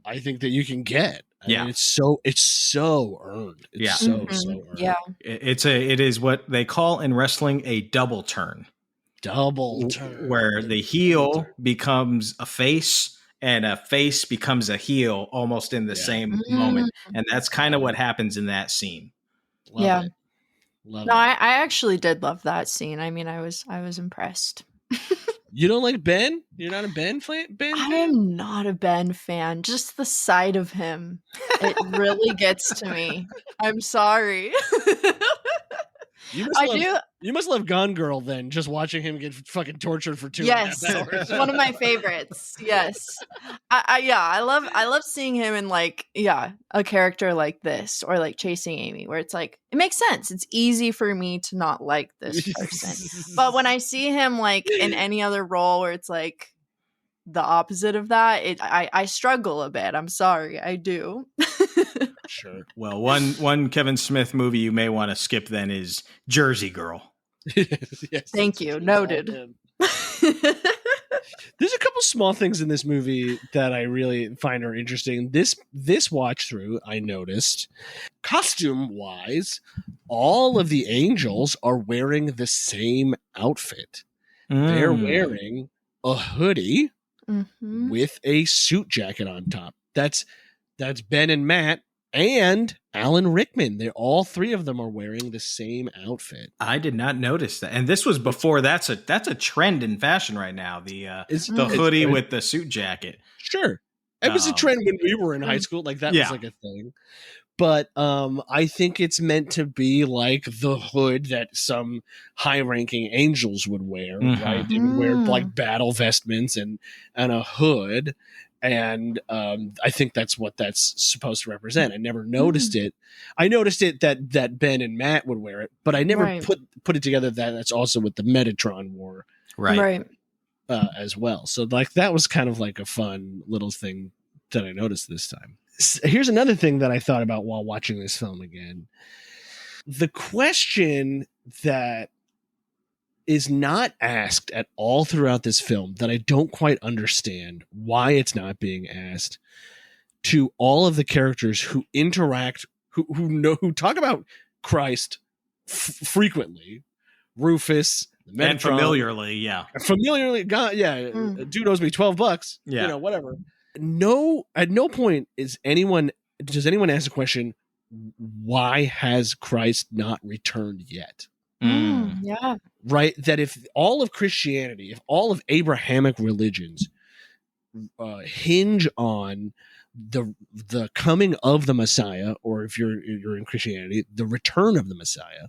Speaker 3: I think, that you can get. I mean, it's so earned. It's so earned.
Speaker 2: Yeah.
Speaker 1: It is what they call in wrestling a double turn.
Speaker 3: Double turn.
Speaker 1: Where the heel becomes a face and a face becomes a heel almost in the same moment. And that's kind of what happens in that scene.
Speaker 3: Love it.
Speaker 2: I actually did love that scene. I mean, I was impressed.
Speaker 3: You don't like Ben? You're not a Ben fan?
Speaker 2: I am not a Ben fan. Just the sight of him, it really gets to me. I'm sorry.
Speaker 3: You must love Gone Girl then, just watching him get fucking tortured for 2.5 hours.
Speaker 2: One of my favorites. Yes. I love seeing him in a character like this, or like Chasing Amy, where it's like, it makes sense. It's easy for me to not like this person. But when I see him like in any other role where it's like the opposite of that, I struggle a bit. I'm sorry. I do.
Speaker 3: Sure.
Speaker 1: Well, one Kevin Smith movie you may want to skip then is Jersey Girl.
Speaker 3: Yes,
Speaker 2: thank you. Noted.
Speaker 3: There's a couple small things in this movie that I really find are interesting. This watch through, I noticed, costume wise, all of the angels are wearing the same outfit. They're wearing a hoodie with a suit jacket on top. That's Ben and Matt and Alan Rickman. They're all three of them are wearing the same outfit.
Speaker 1: I did not notice that, and this was before. That's a trend in fashion right now. The hoodie with the suit jacket.
Speaker 3: Sure, it was a trend when we were in high school. Like that was like a thing. But I think it's meant to be like the hood that some high-ranking angels would wear. Right? They would wear like battle vestments and a hood. And I think that's what that's supposed to represent. I never noticed it. I noticed it that Ben and Matt would wear it, but I never put it together that that's also what the Metatron wore,
Speaker 2: right?
Speaker 3: As well. So like that was kind of like a fun little thing that I noticed this time. Here's another thing that I thought about while watching this film again. The question that is not asked at all throughout this film, that I don't quite understand why it's not being asked, to all of the characters who interact, who talk about Christ frequently, Rufus, Metatron,
Speaker 1: and familiarly,
Speaker 3: God, dude owes me $12, whatever. No, at no point does anyone ask the question, why has Christ not returned yet?
Speaker 2: Yeah.
Speaker 3: Right? That if all of Christianity, if all of Abrahamic religions hinge on the coming of the Messiah, or if you're in Christianity, the return of the Messiah,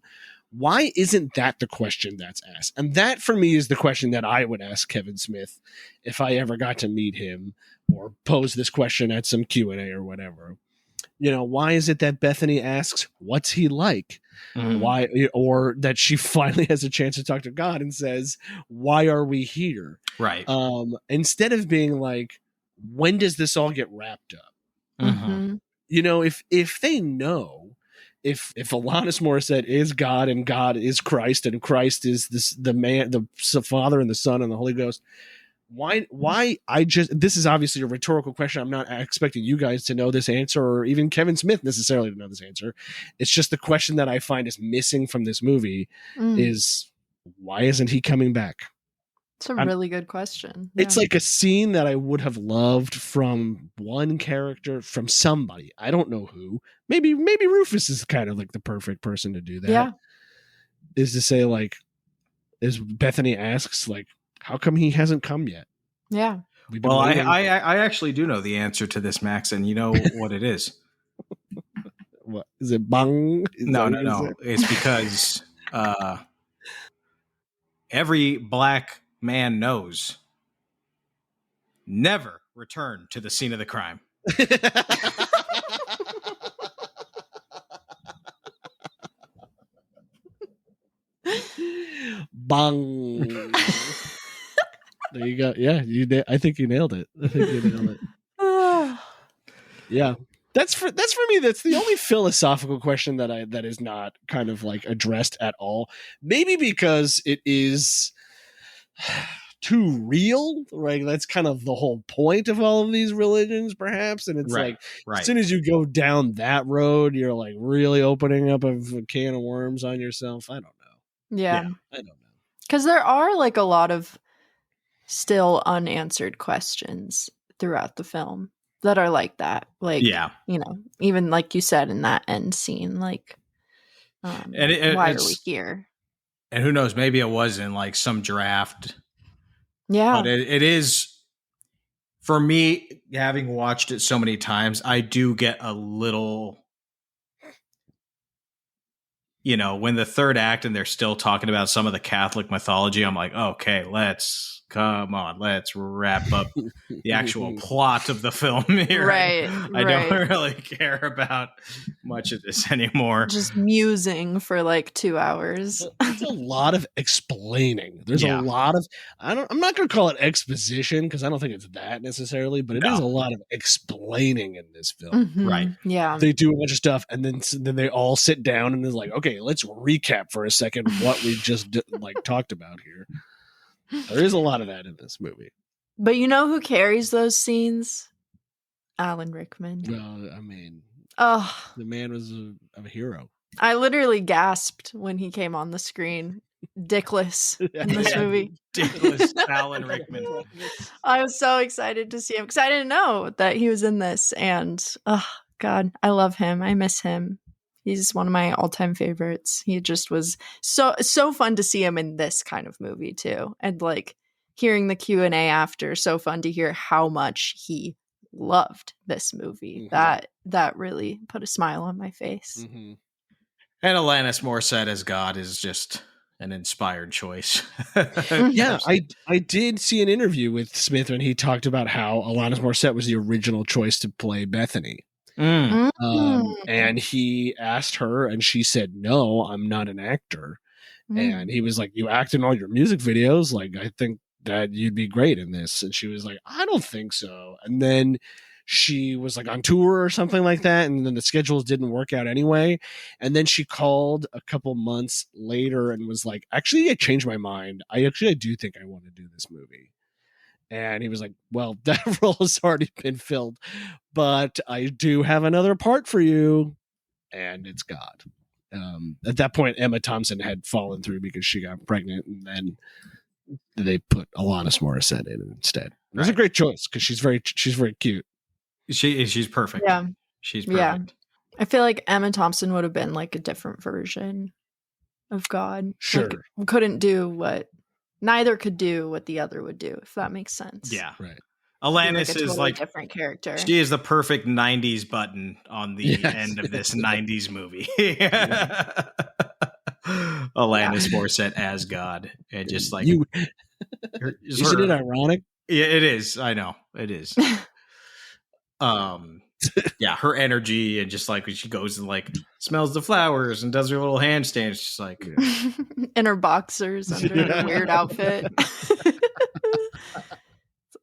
Speaker 3: why isn't that the question that's asked? And that for me is the question that I would ask Kevin Smith if I ever got to meet him or pose this question at some Q&A or whatever. Why is it that Bethany asks, what's he like? Why, or that she finally has a chance to talk to God and says, why are we here?
Speaker 1: Right.
Speaker 3: Instead of being like, when does this all get wrapped up? If they know, if Alanis Morissette is God and God is Christ and Christ is the man, the Father and the Son and the Holy Ghost, why this is obviously a rhetorical question. I'm not expecting you guys to know this answer, or even Kevin Smith necessarily to know this answer. It's just the question that I find is missing from this movie is, why isn't he coming back?
Speaker 2: It's a really good question.
Speaker 3: It's like a scene that I would have loved from one character, from somebody. I don't know who. Maybe Rufus is kind of like the perfect person to do that.
Speaker 2: Yeah.
Speaker 3: Is to say, like, as Bethany asks, like, how come he hasn't come yet?
Speaker 2: Yeah.
Speaker 1: Well, I actually do know the answer to this, Max, and you know what it is.
Speaker 3: What is it? Bang?
Speaker 1: No. It's because every black man knows never return to the scene of the crime.
Speaker 3: Bang. There you go. Yeah, I think you nailed it. Yeah. That's for me. That's the only philosophical question that is not kind of like addressed at all. Maybe because it is too real, right? That's kind of the whole point of all of these religions, perhaps. And it's
Speaker 1: Right.
Speaker 3: As soon as you go down that road, you're like really opening up a can of worms on yourself. I don't know.
Speaker 2: Yeah.
Speaker 3: I don't know.
Speaker 2: Because there are like a lot of still unanswered questions throughout the film that are like that. Like, you know, even like you said in that end scene, like, why are we here?
Speaker 1: And who knows, maybe it was in like some draft.
Speaker 2: Yeah.
Speaker 1: But it is, for me, having watched it so many times, I do get a little, you know, when the third act and they're still talking about some of the Catholic mythology, I'm like, okay, let's wrap up the actual plot of the film here.
Speaker 2: Right.
Speaker 1: I don't really care about much of this anymore.
Speaker 2: Just musing for like 2 hours.
Speaker 3: It's a lot of explaining. There's a lot of, I'm not going to call it exposition because I don't think it's that necessarily, but it is a lot of explaining in this film.
Speaker 2: Mm-hmm.
Speaker 1: Right.
Speaker 2: Yeah.
Speaker 3: They do a bunch of stuff and then they all sit down and they're like, okay, let's recap for a second what we just talked about here. There is a lot of that in this movie.
Speaker 2: But you know who carries those scenes? Alan Rickman.
Speaker 3: Well, I mean, the man was a hero.
Speaker 2: I literally gasped when he came on the screen. Dickless in this movie.
Speaker 1: Dickless Alan Rickman.
Speaker 2: I was so excited to see him because I didn't know that he was in this. And, oh, God, I love him. I miss him. He's one of my all-time favorites. He just was so fun to see him in this kind of movie too. And like hearing the Q&A after, so fun to hear how much he loved this movie. Mm-hmm. That really put a smile on my face.
Speaker 1: Mm-hmm. And Alanis Morissette as God is just an inspired choice.
Speaker 3: Yeah, I did see an interview with Smith and he talked about how Alanis Morissette was the original choice to play Bethany. And he asked her and she said, no, I'm not an actor. And he was like, you act in all your music videos. Like, I think that you'd be great in this. And she was like, I don't think so. And then she was like on tour or something like that. And then the schedules didn't work out anyway. And then she called a couple months later and was like, actually, I changed my mind. I do think I want to do this movie. And he was like, well, that role has already been filled, but I do have another part for you. And it's God. At that point, Emma Thompson had fallen through because she got pregnant. And then they put Alanis Morissette in instead. It was a great choice because she's very cute.
Speaker 1: She's perfect.
Speaker 2: Yeah.
Speaker 1: She's perfect.
Speaker 2: Yeah. I feel like Emma Thompson would have been like a different version of God.
Speaker 3: Sure.
Speaker 2: Like, neither could do what the other would do, if that makes sense.
Speaker 1: Yeah.
Speaker 3: Right.
Speaker 1: Alanis
Speaker 2: totally
Speaker 1: is like
Speaker 2: different character.
Speaker 1: She is the perfect 90s button on the end of this 90s movie. Alanis Morissette as God. And just like
Speaker 3: isn't it ironic?
Speaker 1: Yeah, it is. I know. It is. Yeah, her energy and just like when she goes and like smells the flowers and does her little handstand, it's just like
Speaker 2: in her boxers under a weird outfit. It's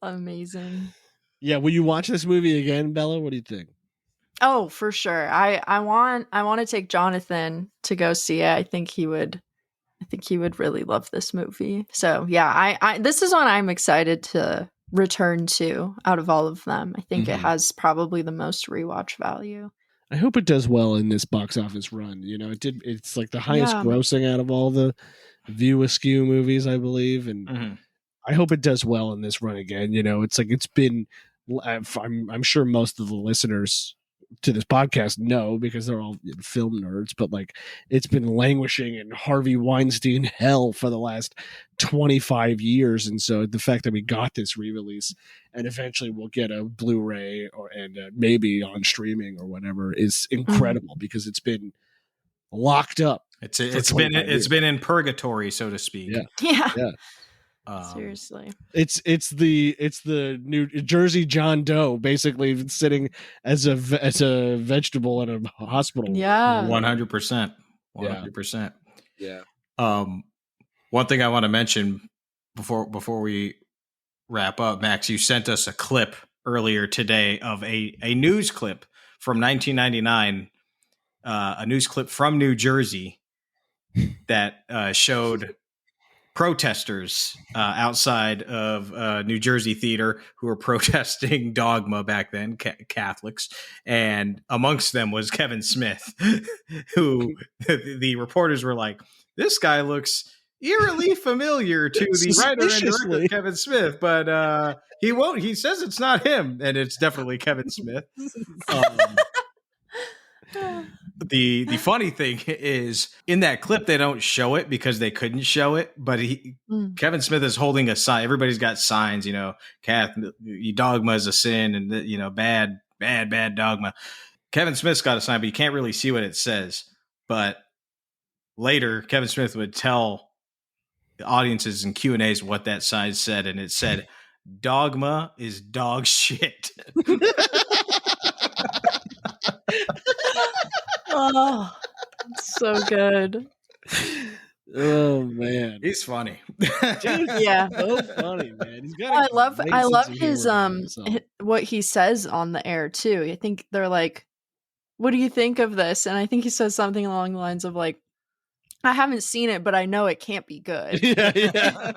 Speaker 2: amazing.
Speaker 3: Yeah, will you watch this movie again, Bella? What do you think?
Speaker 2: Oh, for sure. I want to take Jonathan to go see it. I think he would really love this movie. So yeah, I this is one I'm excited to return to out of all of them. I think it has probably the most rewatch value.
Speaker 3: I hope it does well in this box office run. You know, it's like the highest grossing out of all the View Askew movies, I believe. And I hope it does well in this run again. You know, it's like it's been, I'm sure most of the listeners to this podcast know because they're all film nerds, but like it's been languishing in Harvey Weinstein hell for the last 25 years. And so the fact that we got this re-release and eventually we'll get a Blu-ray and maybe on streaming or whatever is incredible because it's been locked up.
Speaker 1: It's been in purgatory, so to speak.
Speaker 2: Yeah. Seriously,
Speaker 3: it's the New Jersey John Doe basically sitting as a vegetable in a hospital.
Speaker 2: Yeah,
Speaker 1: 100%. 100%.
Speaker 3: Yeah.
Speaker 1: One thing I want to mention before we wrap up, Max, you sent us a clip earlier today of a news clip from 1999, a news clip from New Jersey that showed protesters outside of New Jersey theater who were protesting Dogma back then, Catholics, and amongst them was Kevin Smith, who the reporters were like, this guy looks eerily familiar to the writer and director Kevin Smith, but he says it's not him, and it's definitely Kevin Smith. The funny thing is, in that clip, they don't show it because they couldn't show it. But Kevin Smith is holding a sign. Everybody's got signs, Dogma is a sin, and bad dogma. Kevin Smith's got a sign, but you can't really see what it says. But later, Kevin Smith would tell the audiences in Q&As what that sign said, and it said, "Dogma is dog shit."
Speaker 2: Oh, so good.
Speaker 3: Oh man,
Speaker 1: he's funny.
Speaker 3: Dude,
Speaker 2: yeah,
Speaker 3: so funny, man. He's got
Speaker 2: I love his what he says on the air too. I think they're like, "What do you think of this?" And I think he says something along the lines of like, "I haven't seen it, but I know it can't be good."
Speaker 3: Yeah.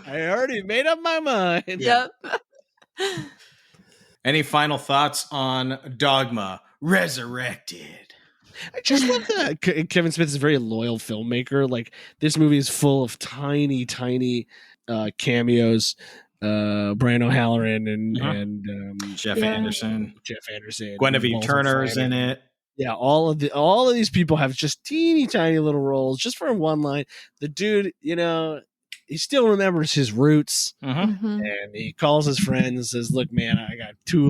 Speaker 3: I already made up my mind.
Speaker 2: Yep.
Speaker 1: Any final thoughts on Dogma Resurrected?
Speaker 3: I just love that Kevin Smith is a very loyal filmmaker. Like, this movie is full of tiny cameos. Brian O'Halloran and
Speaker 1: Jeff Anderson,
Speaker 3: Guinevere
Speaker 1: Turner's in it.
Speaker 3: Yeah, all of these people have just teeny tiny little roles just for one line. The dude, he still remembers his roots, and he calls his friends and says, "Look, man, I got two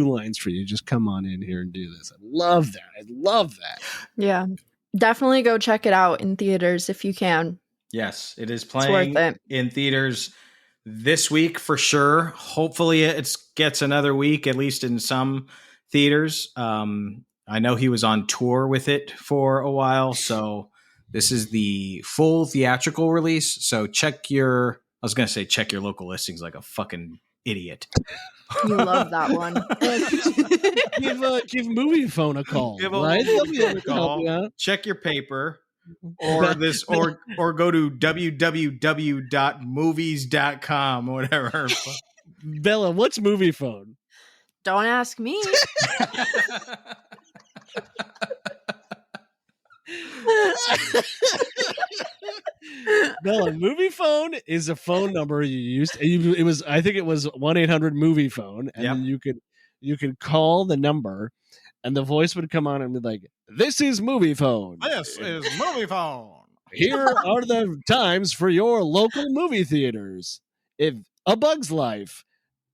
Speaker 3: lines for you. Just come on in here and do this." I love that.
Speaker 2: Yeah, definitely go check it out in theaters if you can.
Speaker 1: Yes, it is playing in theaters this week for sure. Hopefully, it gets another week, at least in some theaters. I know he was on tour with it for a while, so this is the full theatrical release. So check your local listings like a fucking idiot.
Speaker 2: You love that one.
Speaker 3: give Movie Phone a call.
Speaker 1: Give
Speaker 3: right?
Speaker 1: a call. Check your paper. Or go to www.movies.com or whatever.
Speaker 3: Bella, what's Movie Phone?
Speaker 2: Don't ask me.
Speaker 3: Bella, Movie Phone is a phone number you used. It was 1-800-MOVIE phone, and then you could call the number, and the voice would come on and be like, "This is Movie Phone.
Speaker 1: This is Movie Phone.
Speaker 3: Here are the times for your local movie theaters. If A Bug's Life,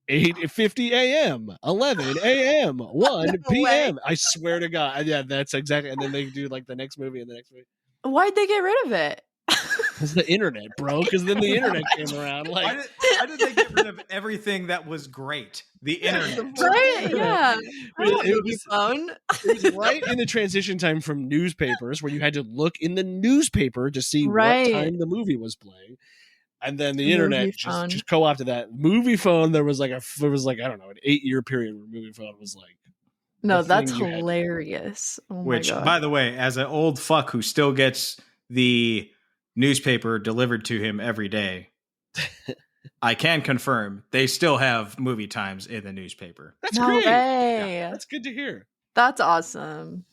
Speaker 3: 8:50 a.m., 11 a.m., 1 p.m. I swear to God. Yeah, that's exactly. And then they do like the next movie and the next movie.
Speaker 2: Why'd they get rid of it?
Speaker 3: Because the internet, bro. Because then the internet came around. Like,
Speaker 1: why did they get rid of everything that was great? The internet,
Speaker 2: right? Yeah,
Speaker 3: it was right in the transition time from newspapers, where you had to look in the newspaper to see what time the movie was playing. And then the internet just co-opted that. Movie Phone, there was like I don't know, an 8-year period where Movie Phone was like,
Speaker 2: no, that's hilarious. Oh my God.
Speaker 1: By the way, as an old fuck who still gets the newspaper delivered to him every day, I can confirm they still have movie times in the newspaper.
Speaker 3: That's great.
Speaker 2: Yeah,
Speaker 3: that's good to hear.
Speaker 2: That's awesome.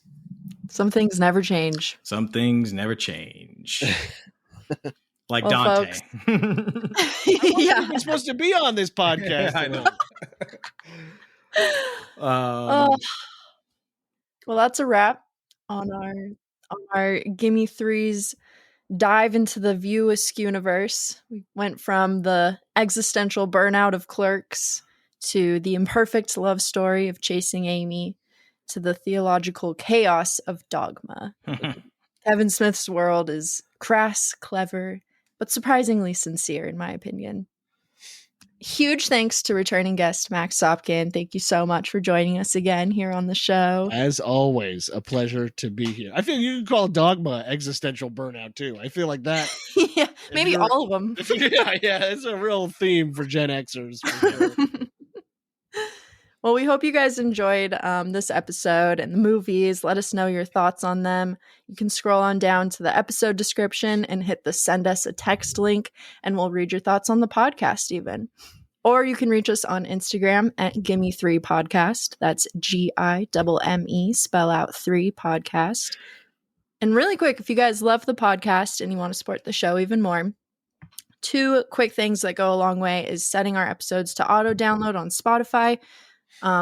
Speaker 2: Some things never change.
Speaker 1: Some things never change. Like Dante.
Speaker 3: Yeah. You're supposed to be on this podcast.
Speaker 1: I know.
Speaker 2: Well, that's a wrap on our Gimme Threes dive into the View Askewniverse. We went from the existential burnout of Clerks to the imperfect love story of Chasing Amy to the theological chaos of Dogma. Kevin Smith's world is crass, clever, but surprisingly sincere, in my opinion. Huge thanks to returning guest Max Sopkin. Thank you so much for joining us again here on the show.
Speaker 3: As always, a pleasure to be here. I feel you can call Dogma existential burnout too. I feel like that.
Speaker 2: Yeah, maybe all of them.
Speaker 3: Yeah, it's a real theme for Gen Xers. For sure.
Speaker 2: Well, we hope you guys enjoyed this episode and the movies. Let us know your thoughts on them. You can scroll on down to the episode description and hit the send us a text link, and we'll read your thoughts on the podcast even. Or you can reach us on Instagram at Gimme3Podcast. That's GIMME, spell out 3 podcast. And really quick, if you guys love the podcast and you want to support the show even more, 2 quick things that go a long way is setting our episodes to auto download on Spotify.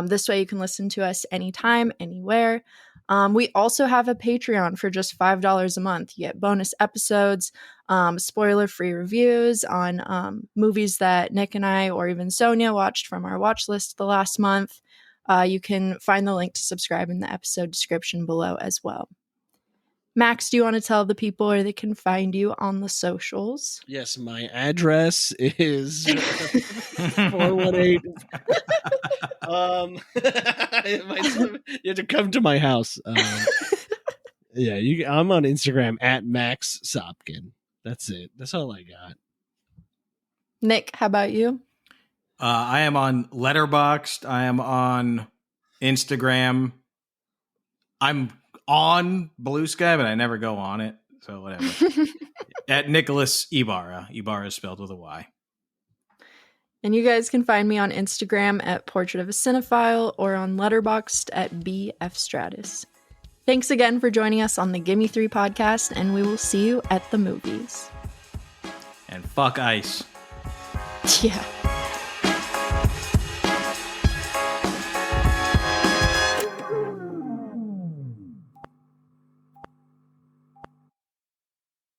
Speaker 2: This way you can listen to us anytime, anywhere. We also have a Patreon for just $5 a month. You get bonus episodes, spoiler-free reviews on movies that Nick and I, or even Sonia, watched from our watch list the last month. You can find the link to subscribe in the episode description below as well. Max, do you want to tell the people where they can find you on the socials?
Speaker 3: Yes, my address is 418. You have to come to my house. Yeah, I'm on Instagram at Max Sopkin. That's it. That's all I got.
Speaker 2: Nick, how about you?
Speaker 1: I am on Letterboxd. I am on Instagram. I'm on Blue Sky, but I never go on it. So whatever. At Nicholas Ibarra. Ibarra is spelled with a Y.
Speaker 2: And you guys can find me on Instagram at Portrait of a Cinephile or on Letterboxd at BFStratus. Thanks again for joining us on the Gimme 3 podcast, and we will see you at the movies.
Speaker 1: And fuck ice.
Speaker 2: Yeah.